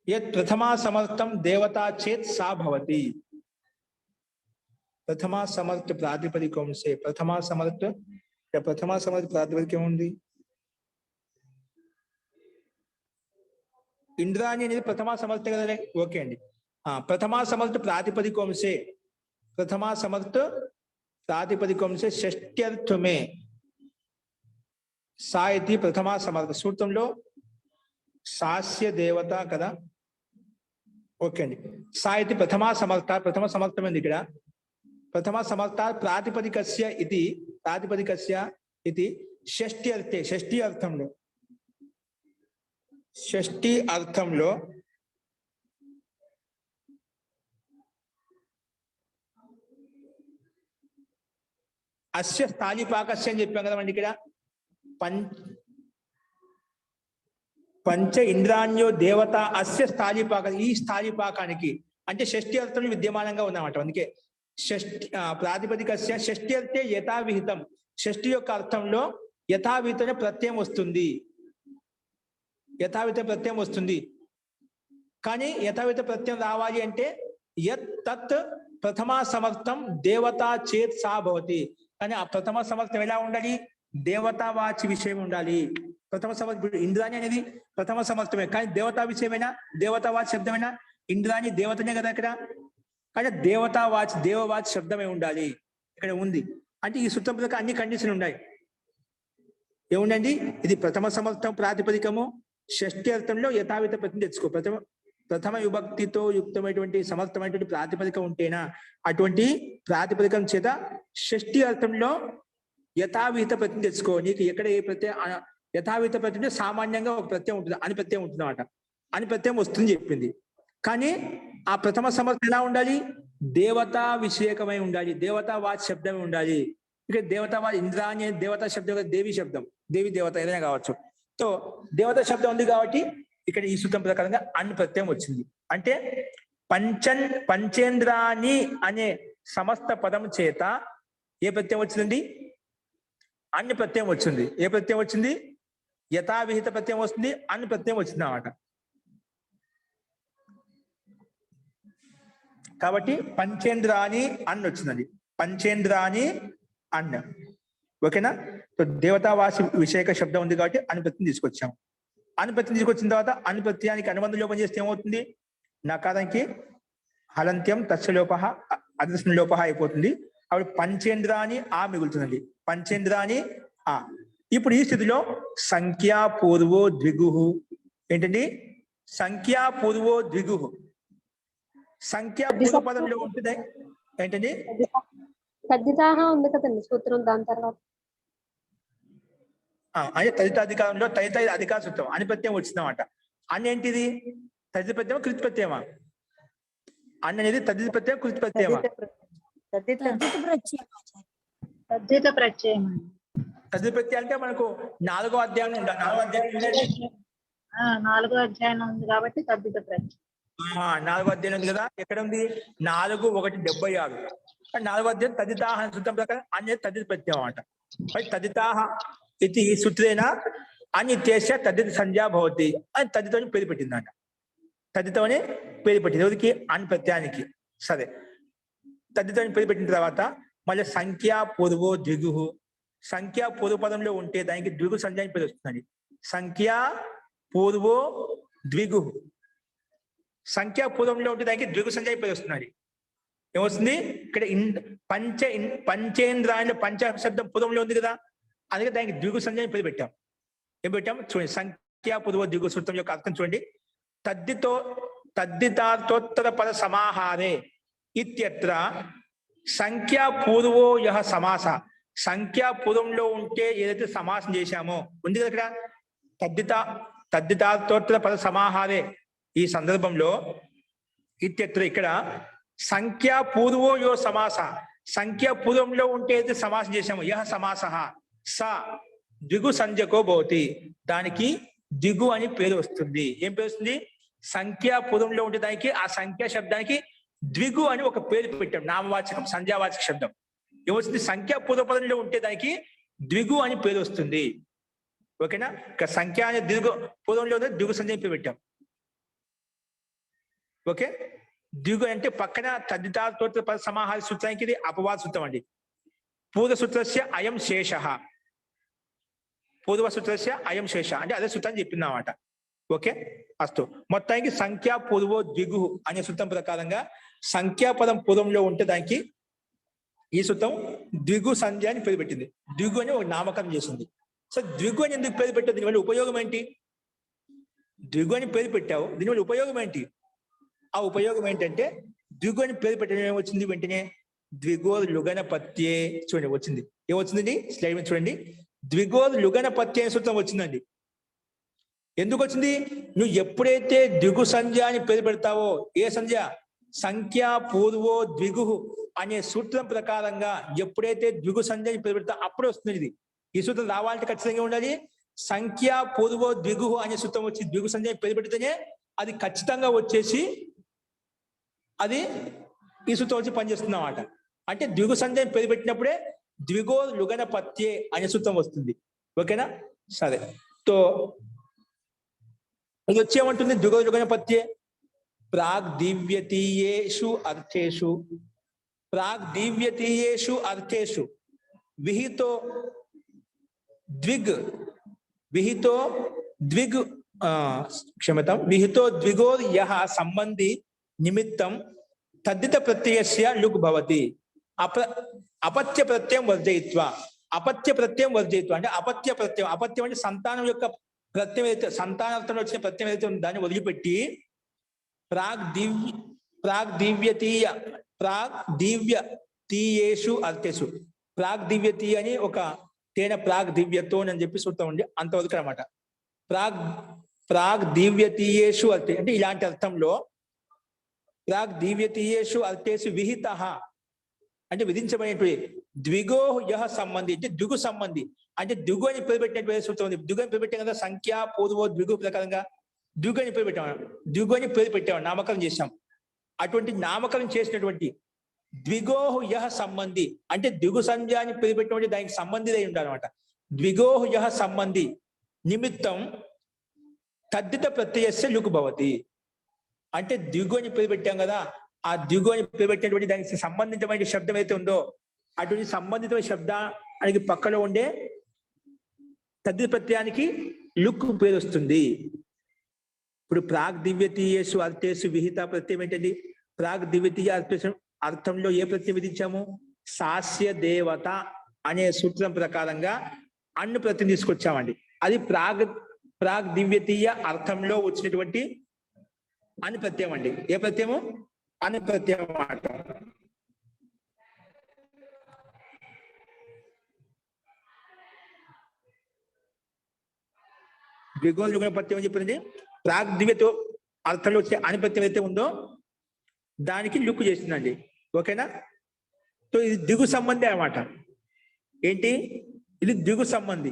యత్ ప్రథమా సమర్థం దేవతా చేత్ సా భవతి. प्रथमा समर्थ प्रातिपदिकों से प्रथमा समर्थ ఇక్కడ ప్రథమ సమాధి ప్రాతిపదిక ఏముంది? ఇంద్రాణి అనేది ప్రథమ సమర్థ కదా. ఓకే అండి. ప్రథమ సమర్థ ప్రాతిపదికంసే ప్రథమ సమర్థ ప్రాతిపదికంసే షష్ట్యర్థమే సాయితి ప్రథమ సమర్థ సూత్రంలో సాస్య దేవత కదా. ఓకే అండి. సాయితి ప్రథమ సమర్థమైంది ఇక్కడ. ప్రథమ సమర్థ ప్రాతిపదికస్య ఇది షష్ఠి అర్థే షష్ఠి అర్థంలో అస్య స్థాళిపాకస్య అని చెప్పాం కదండి. ఇక్కడ పంచ ఇంద్రాణ్యో దేవత అస్య స్థాళిపాక, ఈ స్థాళిపాకానికి అంటే షష్ఠి అర్థంలో విద్యమానంగా ఉందన్నమాట. అందుకే షష్ఠి ప్రాతిపదికస్య షష్ఠి అర్థే యథావిహితం. షష్ఠి యొక్క అర్థంలో యథావిహిత ప్రత్యయం వస్తుంది. యథావిహిత ప్రత్యయం వస్తుంది. కానీ యథావిహిత ప్రత్యయం రావాలి అంటే యత్ తత్ ప్రథమ సమర్థం దేవతా చేత్ సా భవతి. కానీ ఆ ప్రథమ సమర్థం ఎలా ఉండాలి? దేవతావాచి విషయం ఉండాలి. ప్రథమ సమర్థం ఇంద్రాణి అనేది ప్రథమ సమర్థమే, కానీ దేవతా విషయమైనా దేవతావాచి శబ్దమైనా ఇంద్రాణి దేవతనే కదా ఇక్కడ. కానీ దేవవాచి శబ్దమే ఉండాలి ఇక్కడ ఉంది. అంటే ఈ సూత్రం ప్రకారం అన్ని కండిషన్ ఉన్నాయి. ఏముండండి? ఇది ప్రథమ సమర్థం ప్రాతిపదికము, షష్ఠి అర్థంలో యథావిత ప్రతి తెచ్చుకో. ప్రథమ విభక్తితో యుక్తమైనటువంటి సమర్థమైనటువంటి ప్రాతిపదిక ఉంటేనా అటువంటి ప్రాతిపదికం చేత షష్ఠి అర్థంలో యథావిహిత ప్రతి తెచ్చుకో. నీకు ఎక్కడ ఏ ప్రత్యయం యథావిహిత ప్రతి అంటే సామాన్యంగా ఒక ప్రత్యయం ఉంటుంది, అని ప్రత్యయం ఉంటుంది అన్నమాట. అని ప్రత్యయం వస్తుంది చెప్పింది. కానీ ఆ ప్రథమ సమర్థం ఎలా ఉండాలి? దేవతా విషయకమై ఉండాలి, దేవతావాచి శబ్దమే ఉండాలి. ఇక్కడ దేవతావాచి ఇంద్రాణి దేవతా శబ్దం, దేవి శబ్దం, దేవి దేవత ఏదైనా కావచ్చు. సో దేవతా శబ్దం ఉంది కాబట్టి ఇక్కడ ఈ సూత్రం ప్రకారంగా అన్ని ప్రత్యయం వచ్చింది. అంటే పంచేంద్రాణి అనే సమస్త పదం చేత ఏ ప్రత్యయం వచ్చిందండి? అన్ని ప్రత్యయం వచ్చింది. ఏ ప్రత్యయం వచ్చింది? యథావిహిత ప్రత్యయం వస్తుంది, అన్ని ప్రత్యయం వచ్చింది అన్నమాట. కాబట్టి పంచేంద్రాణి అన్న వచ్చిందండి. పంచేంద్రాణి అన్న. ఓకేనా? సో దేవతావాసి విషయక శబ్దం ఉంది కాబట్టి అనుప్రత్యం తీసుకొచ్చాము. అనుప్రత్యం తీసుకొచ్చిన తర్వాత అనుప్రత్యానికి అనుబంధ లోపం చేస్తే ఏమవుతుంది? నకారానికి హలంత్యం తస్యలోప అదృశ్య లోప అయిపోతుంది. అప్పుడు పంచేంద్రాని ఆ మిగులుతుందండి. పంచేంద్రాని ఆ. ఇప్పుడు ఈ స్థితిలో సంఖ్యాపూర్వో ద్విగు ఏంటండి? సంఖ్యాపూర్వో ద్విగు సంఖ్యా పూర్వ పదంలో ఉంటుంది ఏంటండి? తద్దితాహ ఉంది కదండి సూత్రం. దాని తర్వాత అదే తదిత అధికారంలో తదిత అధికార సూత్రం అని ప్రత్యయం వచ్చిందన్నమాట. అన్న ఏంటిది? తదిత ప్రత్యయమా కృతి ప్రత్యయమా? అన్న అనేది తదిత ప్రత్యయం కృతి ప్రత్యయమా? తద్దిత ప్రత్యయం. తదిత ప్రత్యయం అంటే మనకు 4వ అధ్యాయం ఉండాలి. 4వ అధ్యాయం ఉంది కాబట్టి తద్దిత ప్రత్యయం. 4వ అధ్యాయం ఉంది కదా. ఎక్కడ ఉంది? 4:1:76. 4వ అధ్యాయం తదితాహ సూత్రం ప్రకారం అనేది తదిత ప్రత్యయం అన్నమాట. తదితాహ ఇది సూత్రేణ అనిత్యేష తదిత సంజ్ఞా భవతి అని తదితోని పేరు పెట్టిందంట. తదితోని పేరు పెట్టింది ఎవరికి? అన్ ప్రత్యయానికి. సరే, తదితోని పేరు పెట్టిన తర్వాత మళ్ళీ సంఖ్యా పూర్వో ద్విగు. సంఖ్యా పూర్వ పదంలో ఉంటే దానికి ద్విగు సంజ్ఞ అని పేరు వస్తుందండి. సంఖ్యా పూర్వో ద్విగు. సంఖ్యా పూర్వంలో ఉంటే దానికి ద్విగు సంజ్ఞ అని పేరు వస్తుందండి. ఏమొస్తుంది? ఇక్కడ పంచేంద్రాయణ పంచ శబ్దం పూర్వంలో ఉంది కదా, అందుకే దానికి ద్విగు సంజ్ఞ అని పేరు పెట్టాం. ఏం పెట్టాం చూడండి. సంఖ్యా పూర్వ ద్విగు సూత్రం యొక్క అర్థం చూడండి. తద్దితార్థోత్తర పద సమాహారే ఇత్యత్ర సంఖ్యా పూర్వో యః సమాస. సంఖ్యా పూర్వంలో ఉంటే ఏదైతే సమాసం చేశామో ఉంది కదా ఇక్కడ తద్దితార్థోత్తర పద సమాహారే. ఈ సందర్భంలో ఇత్యత్ర ఇక్కడ సంఖ్యా పూర్వో యో సమాస. సంఖ్యా పూర్వంలో ఉంటే ఏదైతే సమాసం చేశామో యః సమాస స ద్విగు సంజ్ఞకో భవతి. దానికి ద్విగు అని పేరు వస్తుంది. ఏం పేరు వస్తుంది? సంఖ్యా పూర్వంలో ఉంటే దానికి ఆ సంఖ్యా శబ్దానికి ద్విగు అని ఒక పేరు పెట్టాం. నామవాచకం సంధ్యావాచక శబ్దం ఏమొస్తుంది? సంఖ్యా పూర్వపదంలో ఉంటే దానికి ద్విగు అని పేరు వస్తుంది. ఓకేనా? ఇక సంఖ్య అనే ద్విగు పూర్వంలో ద్విగు సంజ్ఞ పేరు పెట్టాం. ఓకే, ద్విగు అంటే పక్కన తద్దితార్థోత్తర పద సమాహార సూత్రానికి ఇది అపవాద సూత్రం అండి. పూర్వ సూత్రస్య అయం శేష. పూర్వసూత్రస్య అయం శేష అంటే అదే సూత్రాన్ని చెప్పింది అన్నమాట. ఓకే అస్తు. మొత్తానికి సంఖ్యా పూర్వో ద్విగు అనే సూత్రం ప్రకారంగా సంఖ్యాపదం పూర్వంలో ఉంటే దానికి ఈ సూత్రం ద్విగు సంధ్య అని పేరు పెట్టింది. ద్విగు అని ఒక నామకరణం చేసింది. సో ద్విగు అని ఎందుకు పేరు పెట్టావు? దీనివల్ల ఉపయోగం ఏంటి? ద్విగు అని పేరు పెట్టావు, దీనివల్ల ఉపయోగం ఏంటి? ఆ ఉపయోగం ఏంటంటే ద్విగు అని పేరు పెట్టడం ఏమొచ్చింది? వెంటనే ద్విగోర్ లుగన పత్యే చూడండి వచ్చింది. ఏమొచ్చిందండి? స్లైడ్ మీద చూడండి. ద్విగోర్ లుగన పత్యే అనే సూత్రం వచ్చిందండి. ఎందుకు వచ్చింది? నువ్వు ఎప్పుడైతే ద్విగు సంధ్య అని పేరు పెడతావో, ఏ సంధ్య? సంఖ్యా పూర్వో ద్విగు అనే సూత్రం ప్రకారంగా ఎప్పుడైతే ద్విగు సంధ్య అని పేరు పెడతావు అప్పుడే వస్తుంది ఇది. ఈ సూత్రం రావాలంటే ఖచ్చితంగా ఉండాలి సంఖ్యా పూర్వో ద్విగు అనే సూత్రం వచ్చి ద్విగు సంధ్య అని పేరు పెడితేనే అది ఖచ్చితంగా వచ్చేసి అది ఈ సూత్రం వచ్చి పనిచేస్తుంది అన్నమాట. అంటే ద్విగు సంధ్య అని పేరు పెట్టినప్పుడే ద్విగో లుగన పత్యే అనే సూత్రం వస్తుంది. ఓకేనా? సరే. తో ఇది వచ్చేమంటుంది? ద్విగో లుగన పత్యే ప్రాగ్ దివ్యతీయేషు అర్థేషు ప్రాగ్ దివ్యతీయేషు అర్థేషు విహితో ద్విగ్ క్షమతాం విహితో ద్విగోర్ యః సంబంధి నిమిత్తం తద్దిత ప్రత్యయస్య లుక్ భవతి. అపత్య ప్రత్యయం వర్జయిత్వా అంటే అపత్య ప్రత్యయం. అపత్యం అంటే సంతానం యొక్క ప్రత్యయం అయితే, సంతానార్థంలో వచ్చిన ప్రత్యయం అయితే దాన్ని వదిలిపెట్టి ప్రాగ్ దివ్యతీయేషు అర్థేషు ప్రాగ్ దివ్యతీయ అని ఒక తేన ప్రాగ్ దివ్యతో అని చెప్పి సూత్రం ఉంది. అంతవరకు అనమాట. ప్రాగ్ దివ్యతీయేషు అర్థే అంటే ఇలాంటి అర్థంలో ప్రాగ్ దివ్యతీయేషు అర్థేషు విహిత అంటే విధించబడినటువంటి ద్విగో యః సంబంధి అంటే ద్విగు సంబంధి అంటే ద్విగు అని పేరు పెట్టినటువంటి సూత్రం ఉంది. ద్విగు అని పేరు పెట్టాం కదా, సంఖ్యా పూర్వో ద్విగు ప్రకారంగా ద్విగు అని పేరు పెట్టాం. ద్విగు అని పేరు పెట్టాం, నామకరణం చేశాం. అటువంటి నామకరణం చేసినటువంటి ద్విగో యః సంబంధి అంటే ద్విగు సంధ్య అని పేరు పెట్టినటువంటి దానికి సంబంధిత అయి ఉండాలన్నమాట. ద్విగో యః సంబంధి నిమిత్తం తద్దిత ప్రత్యయస్య లుక్ భవతి అంటే ద్విగు అని పేరు పెట్టాం కదా, ఆ ద్విగు అని పేరు పెట్టినటువంటి దానికి సంబంధితమైన శబ్దం అయితే ఉందో అటువంటి సంబంధితమైన శబ్దానికి పక్కలో ఉండే తద్దిత ప్రత్యయానికి లుక్ పేరు వస్తుంది. ఇప్పుడు ప్రాగ్ దివ్యతీయేషు అర్థేషు విహిత ప్రత్యయం ఏంటండి? ప్రాగ్ ద్వితీయ అర్థంలో ఏ ప్రత్యయం విధించాము? సాస్య దేవత అనే సూత్రం ప్రకారంగా అన్ను ప్రత్యయం తీసుకొచ్చామండి. అది ప్రాగ్ దివ్యతీయ అర్థంలో వచ్చినటువంటి అని ప్రత్యయం అండి. ఏ ప్రత్యయము? అని ప్రత్యయం అన్నమాట. ద్విగోణ యుగ ప్రత్యయం అని చెప్పింది. ప్రాగ్ దివ్యతో అర్థంలో వచ్చే అని ప్రత్యయం అయితే ఉందో దానికి లుక్ చేసిందండి. ఓకేనా? సో ఇది దిగు సంబంధి అన్నమాట. ఏంటి ఇది? దిగు సంబంధి.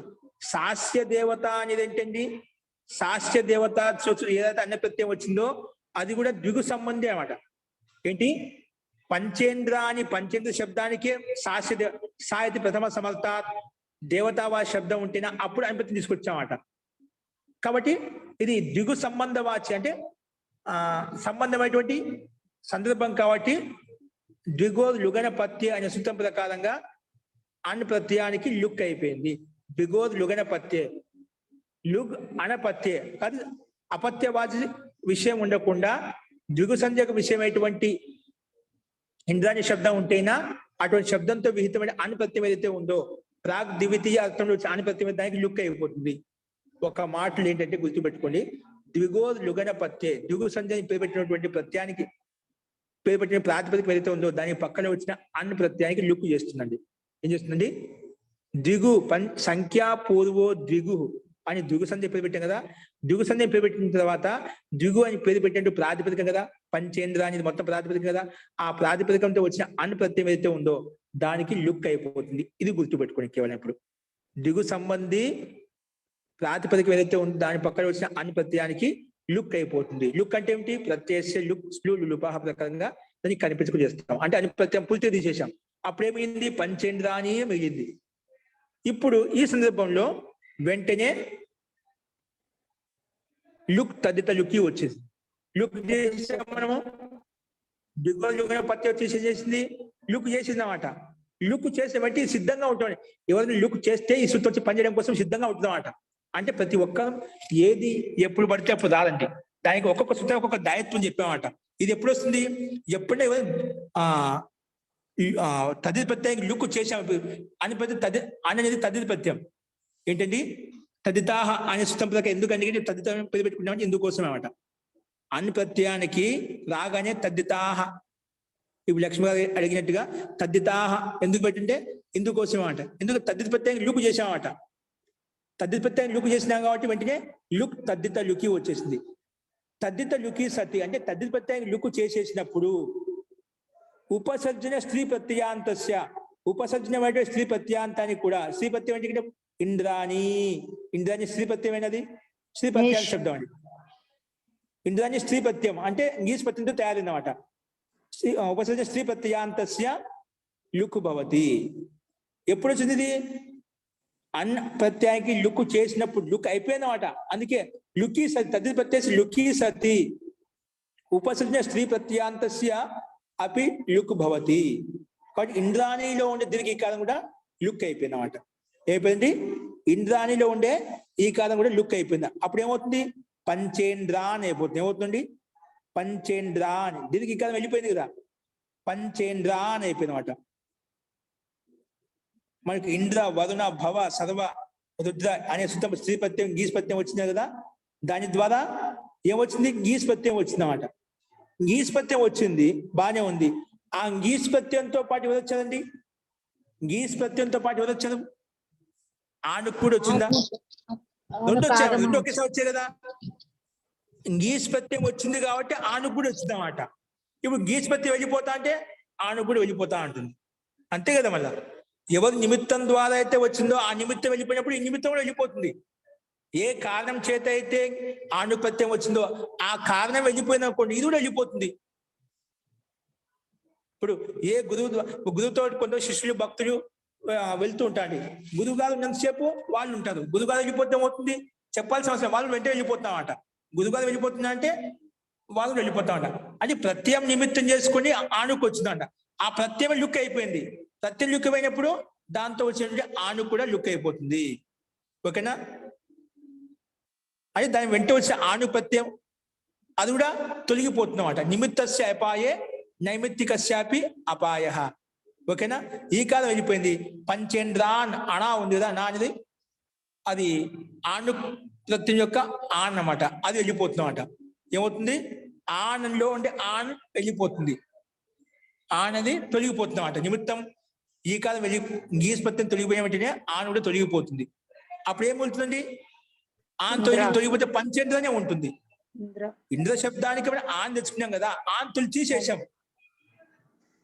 సాస్య దేవత అనేది ఏంటండి? సాస్య దేవత ఏదైతే అన్న ప్రత్యయం వచ్చిందో అది కూడా ద్విగు సంబంధి అన్నమాట. ఏంటి? పంచేంద్ర అని పంచేంద్ర శబ్దానికి సాస్య సాయతి ప్రథమ సమర్థాత్ దేవతావా శబ్దం ఉంటేనా అప్పుడు అని ప్రత్యయం తీసుకొచ్చామన్నమాట. కాబట్టి ఇది ద్విగు సంబంధ వాచ్య అంటే సంబంధమైనటువంటి సందర్భం కాబట్టి ద్విగో లుగన పత్య అనే సూత్రం ప్రకారంగా అన్ ప్రత్యయానికి లుక్ అయిపోయింది. ద్విగో లుగన పత్య లుగ్ అనపత్యే కాదు, అపత్యవాచి విషయం ఉండకుండా ద్విగు సంధ్యక విషయమైనటువంటి ఇంద్రాని శబ్దం ఉంటేనా అటువంటి శబ్దంతో విహితమైన అన్ ప్రత్యయం ఏదైతే ఉందో ప్రాగ్ ద్వితీయ అర్థంలో అన్ ప్రత్యయం దానికి లుక్ అయిపోతుంది. ఒక మాటలు ఏంటంటే గుర్తుపెట్టుకోండి, ద్విగో లుగన పత్యే ద్విగు సంధ్యని పేరు పెట్టినటువంటి ప్రత్యయానికి పేరు పెట్టిన ప్రాతిపదిక ఏదైతే ఉందో దానికి పక్కన వచ్చిన అన్ని ప్రత్యయానికి లుక్ చేస్తుందండి. ఏం చేస్తుందండి? ద్విగు సంఖ్యా పూర్వో ద్విగు అని ద్విగు సంధ్య పేరు పెట్టాం కదా, ద్విగు సంధ్య పేరు పెట్టిన తర్వాత ద్విగు అని పేరు పెట్టినట్టు ప్రాతిపదికం కదా, పంచేంద్ర అనేది మొత్తం ప్రాతిపదికం కదా, ఆ ప్రాతిపదికంతో వచ్చిన అన్ని ప్రత్యయం ఏదైతే ఉందో దానికి లుక్ అయిపోతుంది. ఇది గుర్తుపెట్టుకోండి కేవలం. ఇప్పుడు ద్విగు సంబంధి ప్రాతిపదికం ఏదైతే ఉందో దాని పక్కన వచ్చిన అన్ని ప్రత్యయానికి లుక్ అయిపోతుంది. లుక్ అంటే ఏమిటి? ప్రత్యయ లుక్ స్లు లుపాహ ప్రకారంగా దాన్ని కనిపించుకు చేస్తాం. అంటే అన్ని ప్రత్యయం పూర్తిగా తీసేసాం. అప్పుడేమిగింది? పంచేంద్ర అని మిగిలింది. ఇప్పుడు ఈ సందర్భంలో వెంటనే లుక్ తదిత లుక్కి వచ్చేసి లుక్ చేసాం మనము. దిగ్గజ పత్య తీసేసింది, లుక్ చేసింది అన్నమాట. లుక్ చేసే బట్టి సిద్ధంగా ఉంటుంది. ఎవరైనా లుక్ చేస్తే ఈ సూత్రం వచ్చి పనిచేయడం కోసం సిద్ధంగా ఉంటుంది అన్నమాట. అంటే ప్రతి ఒక్క ఏది ఎప్పుడు పడితే అప్పుడు రాదండి. దానికి ఒక్కొక్క సూత్రం ఒక్కొక్క దాయత్వం చెప్పామన్నమాట. ఇది ఎప్పుడు వస్తుంది? ఎప్పుడైనా తదిత్ ప్రత్యయం లుక్ చేసాము అని ప్రతి అనేది తదిత్ ప్రత్యయం ఏంటండి? తదితాహ అనే సూత్రం ప్రకారం ఎందుకంటే తదిత పేరు పెట్టుకున్నామంటే ఇందుకోసం అనమాట. అన్ని ప్రత్యయానికి రాగానే తద్దితాహ, ఇప్పుడు లక్ష్మి గారు అడిగినట్టుగా తద్దితాహ ఎందుకు పెట్టింటే ఇందుకోసం అనమాట. ఎందుకు తద్దిత ప్రత్యయం లుక్ చేసామన్నమాట. తద్దిత ప్రత్యయం లుక్ చేసినాం కాబట్టి వెంటనే లుక్ తద్దిత లుకి వచ్చేసింది. తద్దిత లుకి సతి అంటే తద్దిత ప్రత్యయం లుక్ చేసేసినప్పుడు ఉపసర్జన స్త్రీ ప్రత్యయాంతస్య, ఉపసర్జన అంటే స్త్రీ ప్రత్యాంతానికి కూడా స్త్రీ ప్రత్యయం అంటే ఇంద్రాణి, ఇంద్రాణి స్త్రీ ప్రత్యమైనది, స్త్రీ ప్రత్యయం శబ్దం అండి. ఇంద్రాణి స్త్రీ ప్రత్యయం అంటే ఇంగ్లీష్ ప్రత్యయంతో తయారైందన్నమాట. ఉపసర్జన స్త్రీ ప్రత్యయాంతస్య లుక్ భవతి. ఎప్పుడు వచ్చింది ఇది? అన్న ప్రత్యయానికి లుక్ చేసినప్పుడు లుక్ అయిపోయిందన్నమాట. అందుకే లుకి సతి, తద్దిత ప్రత్యయ లుకి సతి ఉపసర్జన స్త్రీ ప్రత్యాంతస్య అపి లుక్ భవతి. కాబట్టి ఇంద్రాణిలో ఉండే దీనికి ఈ కాలం కూడా లుక్ అయిపోయింది అన్నమాట. ఏమైపోయింది? ఇంద్రాణిలో ఉండే ఈ కాలం కూడా లుక్ అయిపోయింది. అప్పుడు ఏమవుతుంది? పంచేంద్రాన్ అయిపోతుంది. ఏమవుతుంది? పంచేంద్రాన్. దీనికి ఈ కాలం వెళ్ళిపోయింది కదా, పంచేంద్రాన్ అయిపోయింది అన్నమాట. మనకి ఇంద్ర, వరుణ, భవ, సర్వ, రుద్ర అనే సూత్రం స్త్రీ ప్రత్యయం గీస్ ప్రత్యయం వచ్చింది కదా, దాని ద్వారా ఏమొచ్చింది? గీస్ ప్రత్యయం వచ్చింది అన్నమాట. గీస్ ప్రత్యయం వచ్చింది, బాగానే ఉంది. ఆ గీస్ ప్రత్యయంతో పాటు ఎవరు వచ్చారండి? గీస్ ప్రత్యయంతో పాటు ఎవరు వచ్చారు? ఆనుకు కూడా వచ్చిందా? రెండు వచ్చారు, రెండు ఒకేసారి వచ్చాయి కదా. గీస్ ప్రత్యయం వచ్చింది కాబట్టి ఆనుకు కూడా వచ్చింది అన్నమాట. ఇప్పుడు గీస్ ప్రత్యయం వెళ్ళిపోతా అంటే ఆనుకు కూడా వెళ్ళిపోతా అంటుంది. అంతే కదా. మళ్ళా ఎవరు నిమిత్తం ద్వారా అయితే వచ్చిందో ఆ నిమిత్తం వెళ్ళిపోయినప్పుడు ఈ నిమిత్తం కూడా వెళ్ళిపోతుంది. ఏ కారణం చేత అయితే ఆను ప్రత్యయం వచ్చిందో ఆ కారణం వెళ్ళిపోయింది అనుకోండి, ఇది కూడా వెళ్ళిపోతుంది. ఇప్పుడు ఏ గురువుతో కొంత శిష్యులు భక్తులు వెళ్తూ ఉంటాడు. గురువు గారు ఉన్నంతసేపు వాళ్ళు ఉంటారు. గురువు గారు వెళ్ళిపోతే ఏమవుతుంది? చెప్పాల్సిన అవసరం, వాళ్ళు వెంటనే వెళ్ళిపోతామట. గురువు గారు వెళ్ళిపోతుందా అంటే వాళ్ళు వెళ్ళిపోతామట. అది ప్రత్యయం నిమిత్తం చేసుకుని ఆనుకు వచ్చిందంట. ఆ ప్రత్యయం లుక్ అయిపోయింది. ప్రత్యయం లుక్ అయినప్పుడు దాంతో వచ్చినటువంటి ఆను కూడా లుక్ అయిపోతుంది. ఓకేనా? అది దాని వెంట వచ్చిన ఆను ప్రత్యయం అది కూడా తొలగిపోతుందన్నమాట. నిమిత్తస్య అపాయే నైమిత్తికస్యాపి అపాయ. ఓకేనా? ఈ కాలం వెళ్ళిపోయింది. పంచేంద్రాన్ అణా ఉంది కదా, నా అనేది అది ఆను ప్రత్యయం యొక్క ఆన్ అన్నమాట. అది వెళ్ళిపోతుందన్నమాట. ఏమవుతుంది? ఆనంలో ఉండే ఆన్ వెళ్ళిపోతుంది. ఆనది తొలగిపోతుంది అన్నమాట. నిమిత్తం ఈ కాలం వెళ్ళి గీస్ ప్రత్యయం తొలగిపోయిన వెంటనే ఆన్ కూడా తొలగిపోతుంది. అప్పుడు ఏం వెళ్తుందండి? ఆన్ తొలగిపోతే పంచేంద్రనే ఉంటుంది. ఇంద్ర శబ్దానికి ఆన్ తెచ్చుకున్నాం కదా, ఆన్ తీసేసాం.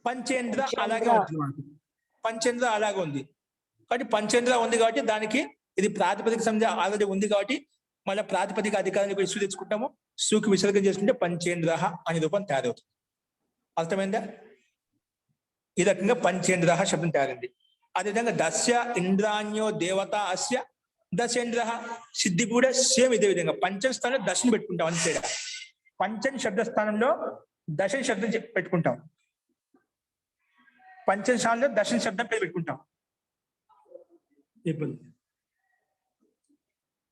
పంచేంద్ర అలాగే ఉంటుంది. పంచేంద్ర అలాగే ఉంది కాబట్టి పంచేంద్ర ఉంది కాబట్టి దానికి ఇది ప్రాతిపదిక సంధి ఆల్రెడీ ఉంది కాబట్టి మళ్ళీ ప్రాతిపదిక అధికారాన్ని ఇష్యూ తెచ్చుకుంటాము. సూకి విసర్గం చేసుకుంటే పంచేంద్ర అనే రూపం తయారవుతుంది. అర్థమైందా? ఈ రకంగా పంచేంద్ర శబ్దం తయారైంది. అదేవిధంగా దస్య ఇంద్రాణ్యో దేవత అస్య దశేంద్ర సిద్ధి కూడా సేమ్ ఇదే విధంగా పంచమ స్థానంలో దశను పెట్టుకుంటాం. అంతే, పంచమ శబ్ద స్థానంలో దశని శబ్దం పెట్టుకుంటాం. పంచమ స్థానంలో దశని శబ్దం పేరు పెట్టుకుంటాం.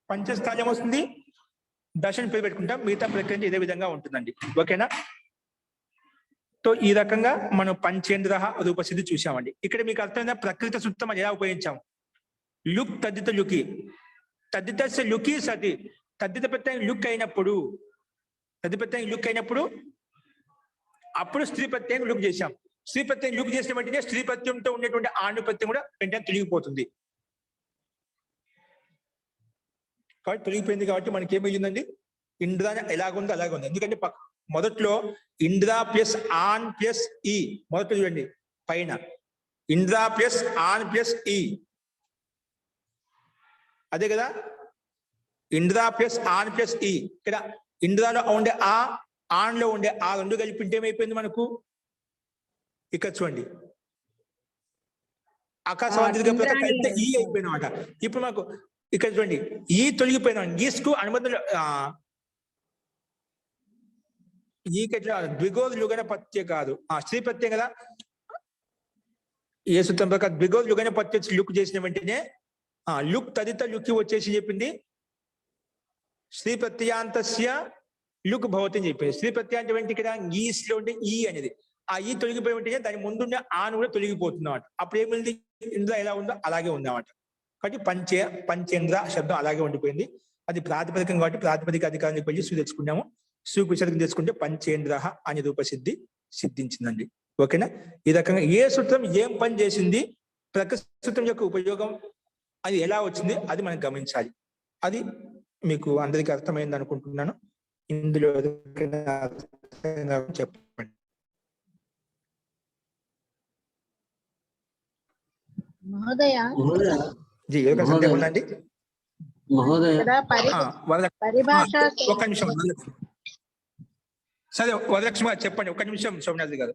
పంచమ స్థానం ఏమొస్తుంది? దశని పేరు పెట్టుకుంటాం. మిగతా ప్రక్రియ ఇదే విధంగా ఉంటుందండి. ఓకేనా? సో ఈ రకంగా మనం పంచేంద్ర రూపసిద్ధి చూసామండి. ఇక్కడ మీకు అర్థమైందా? ప్రకృత సూత్రం ఎలా ఉపయోగించాము? లుక్ తద్దిత లుకి, తద్దిత లుకి సతి. తద్దిత ప్రత్యయం లుక్ అయినప్పుడు, తద్దిత ప్రత్యయం లుక్ అయినప్పుడు అప్పుడు స్త్రీ ప్రత్యయం లుక్ చేశాం. స్త్రీ ప్రత్యయం లుక్ చేసిన వెంటనే స్త్రీ ప్రత్యయంతో ఉండేటువంటి ఆను ప్రత్యయం కూడా వెంటనే తొలగిపోతుంది. కాబట్టి తొలగిపోయింది కాబట్టి మనకి ఏం మిగిలిందండి? ఇంద్ర ఎలాగుందో అలాగే ఉంది. ఎందుకంటే మొదట్లో ఇంద్ర ప్లస్ ఆన్ ప్లస్ ఈ, మొదట్లో చూడండి పైన ఇంద్ర ప్లస్ ఆన్ ప్లస్ ఈ, అదే కదా. ఇంద్ర ప్లస్ ఆన్ ప్లస్ ఈ. ఇక్కడ ఇంద్రలో ఉండే ఆ, ఆన్ లో ఉండే ఆ రెండు కలిపి ఏమైపోయింది మనకు? ఇక్కడ చూడండి ఆకాశవాణి కలిపితే ఈ అయిపోయింది అనమాట. ఇప్పుడు మనకు ఇక్కడ చూడండి ఈ తొలగిపోయిన గీస్కు అనుబంధం ఈ ద్విగోధ లుగన ప్రత్యయ కాదు, స్త్రీ ప్రత్యయం కదా. ఏ సూత్రం ప్రకారం బిగోర్ లుగైన పత్తి లుక్ చేసిన వెంటనే లుక్ తదిత లుక్కి వచ్చేసి చెప్పింది శ్రీ ప్రత్యాంతస్య లుక్ భవతి అని చెప్పింది. శ్రీ ప్రత్యాంతం ఏంటి ఇక్కడ ఈస్లో ఉంటే ఈ అనేది ఆ ఈ తొలగిపోయి ఉంటే దాని ముందున్న ఆను కూడా తొలగిపోతుంది అన్నమాట. అప్పుడు ఏమింది ఇంద్ర ఎలా ఉందో అలాగే ఉందన్నమాట. కాబట్టి పంచేంద్ర శబ్దం అలాగే ఉండిపోయింది. అది ప్రాతిపదికం కాబట్టి ప్రాతిపదిక అధికారాన్ని వెళ్ళి సూ తెచ్చుకున్నాము. సూకు విసర్గం తెచ్చుకుంటే పంచేంద్ర అనే రూపసిద్ధి సిద్ధించిందండి. ఓకేనా? ఈ రకంగా ఏ సూత్రం ఏం పని చేసింది, ప్రకృతి సూత్రం యొక్క ఉపయోగం అది ఎలా వచ్చింది అది మనం గమనించాలి. అది మీకు అందరికీ అర్థమైంది అనుకుంటున్నాను. ఇందులో చెప్పండి. మహోదయ జీ ఎవరికైనా సందేహం ఉందండి? పరిభాష ఒక్క నిమిషం సరే వరలక్ష్మి గారు చెప్పండి. ఒక్క నిమిషం సోమనాథ్ గారు.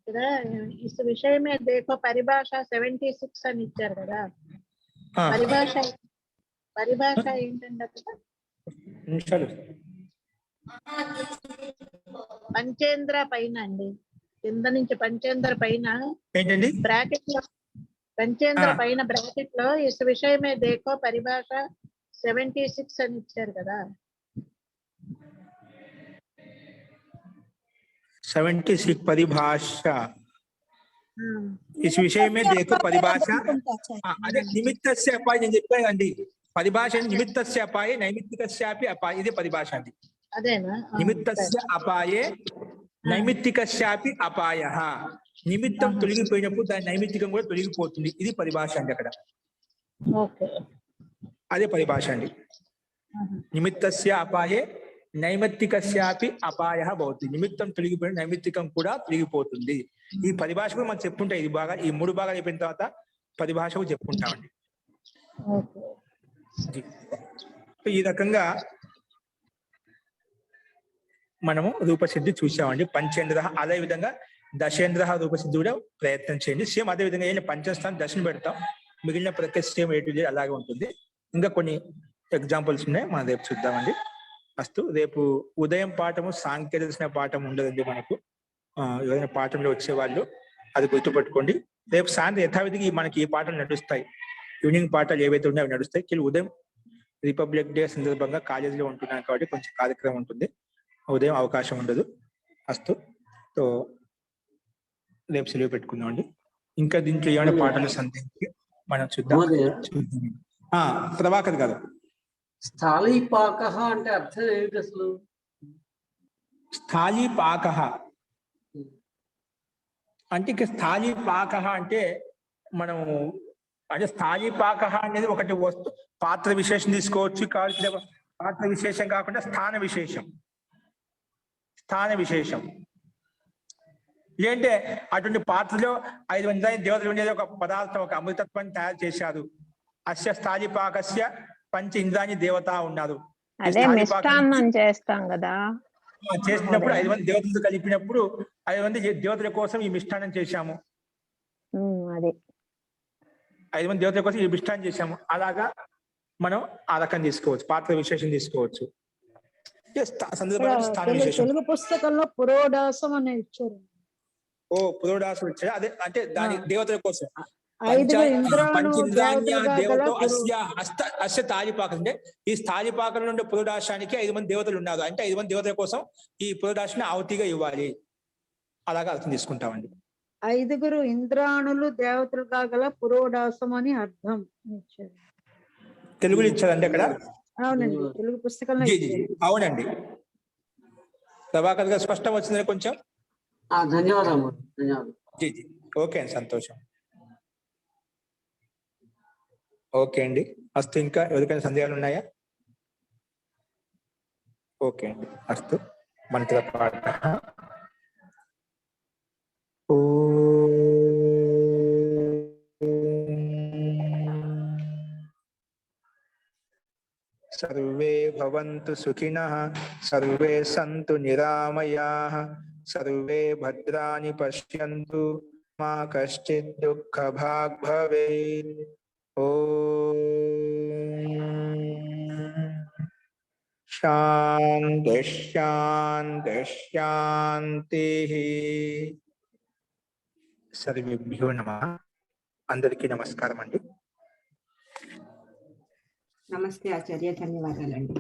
ఇక్కడ इस विषय में देखो परिभाष 76 అని ఇచ్చారు కదా. పరిభాష ఏంటంటే నిమిషాలు పంచేంద్ర పైన అండి, కింద నుంచి పంచేంద్ర పైన ఏంటండి బ్రాకెట్ లో పంచేంద్ర పైన బ్రాకెట్ లో इस विषय में देखो పరిభాష 76 అని ఇచ్చారు కదా. 76 परिभाषा इस विषय में देखो परिभाषा అదే నిమిత్తస్య అపాయ నేను చెప్పాను అండి. పరిభాష నిమిత్తస్య అపాయే నైమిత్తికస్యాపి అపాయ ఇది పరిభాష అండి. అదేనా? నిమిత్తస్య అపాయే నైమిత్తికస్యాపి అపాయః. నిమిత్తం తొలగిపోయినప్పుడు దాని నైమిత్తికం కూడా తొలగిపోతుంది. ఇది పరిభాష అండి. అక్కడ అదే పరిభాష అండి. నిమిత్తస్య అపాయే నైమిత్తికస్యాపి అపాయః భవతి. నిమిత్తం తొలగిపోయిన నైమిత్తికం కూడా తొలగిపోతుంది. ఈ పరిభాష కూడా మనం చెప్పుకుంటాం. ఇది బాగా ఈ 3 భాగాలు అయిపోయిన తర్వాత పరిభాషకు చెప్పుకుంటామండి. ఈ రకంగా మనము రూపసిద్ధి చూసామండి. పంచేంద్ర అదే విధంగా దశేంద్ర రూపసిద్ధి కూడా ప్రయత్నం చేయండి. సేమ్ అదే విధంగా ఏదైనా పంచస్థానం దశను పెడతాం. మిగిలిన ప్రతి సేమ్ ఏ టు జెడ్ అలాగే ఉంటుంది. ఇంకా కొన్ని ఎగ్జాంపుల్స్ ఉన్నాయి, మనం రేపు చూద్దామండి. అస్తు రేపు ఉదయం పాఠము సాంకేతిక పాఠం ఉండదండి మనకు. ఏదైనా పాఠంలో వచ్చేవాళ్ళు అది గుర్తుపెట్టుకోండి. రేపు సాయంత్రం యథావిధికి మనకి ఈ పాఠాలు నడుస్తాయి. ఈవినింగ్ పాఠాలు ఏవైతే ఉన్నాయో అవి నడుస్తాయి. ఉదయం రిపబ్లిక్ డే సందర్భంగా కాలేజీలో ఉంటున్నాను కాబట్టి కొంచెం కార్యక్రమం ఉంటుంది. ఉదయం అవకాశం ఉండదు. అస్తు సో రేపు సెలవు పెట్టుకుందామండి. ఇంకా దీంట్లో ఏమైనా పాఠాలు సందేహించి మనం చూద్దాం. ప్రభాకర్ గారు, స్థాళీపాక అంటే అర్థం ఏమిటి అసలు? స్థాళీపాక అంటే ఇక స్థాళీపాక అంటే మనము అంటే స్థాళీపాక అనేది ఒకటి వస్తు పాత్ర విశేషం తీసుకోవచ్చు. కావాల్సిన పాత్ర విశేషం కాకుండా స్థాన విశేషం. ఏంటంటే అటువంటి పాత్రలో 5 మంది దేవతలు ఉండేది ఒక పదార్థం, ఒక అమృతత్వాన్ని తయారు చేశారు. అస్య స్థాళీపాకస్య పంచ ఇంద్రాణి దేవత ఉన్నారు. చేస్తాం కదా, చేసినప్పుడు 5 మంది దేవతలతో కలిపినప్పుడు 5 మంది దేవతల కోసం ఈ మిష్టానం చేశాము. 5 మంది దేవతల కోసం ఈ మిష్టానం చేశాము. అలాగా మనం ఆ రకం తీసుకోవచ్చు, పాత్ర విశేషం తీసుకోవచ్చు. తెలుగు పుస్తకంలో పురోడాసం అని ఇచ్చారు. పురోడాసం ఇచ్చారు. అదే అంటే దాని దేవతల కోసం స్థాళీపాకం అంటే ఈ స్థాళీపాకం నుండి పురోడాశానికి 5 మంది దేవతలు ఉన్నారు. అంటే 5 మంది దేవతల కోసం ఈ పురోడాశాన్ని ఆవతిగా ఇవ్వాలి. అలాగా అర్థం తీసుకుంటామండి. 5 ఇంద్రాణులు దేవతలు కాగల పురోడాసం అని అర్థం ఇచ్చారు. తెలుగులో ఇచ్చారండి అక్కడ. అవునండి, తెలుగు పుస్తకంలో. అవునండి. ప్రభాకర్ గారు స్పష్టం వచ్చిందని కొంచెం ధన్యవాదాలు. ఓకే అండి, సంతోషం. ఓకే అండి. అస్తు ఇంకా ఎవరికైనా సందేహాలు ఉన్నాయా? ఓకే అండి, అస్తు. మంత్ర పాఠ सर्वे भवन्तु सुखिनः, सर्वे सन्तु निरामयाः, सर्वे भद्राणि पश्यन्तु, मा कश्चित् दुःखभाग् भवेत्। शान्तिः शान्तिः शान्तिः। సర్వేభ్యో నమః. అందరికీ నమస్కారం అండి. నమస్తే ఆచార్య, ధన్యవాదాలండి.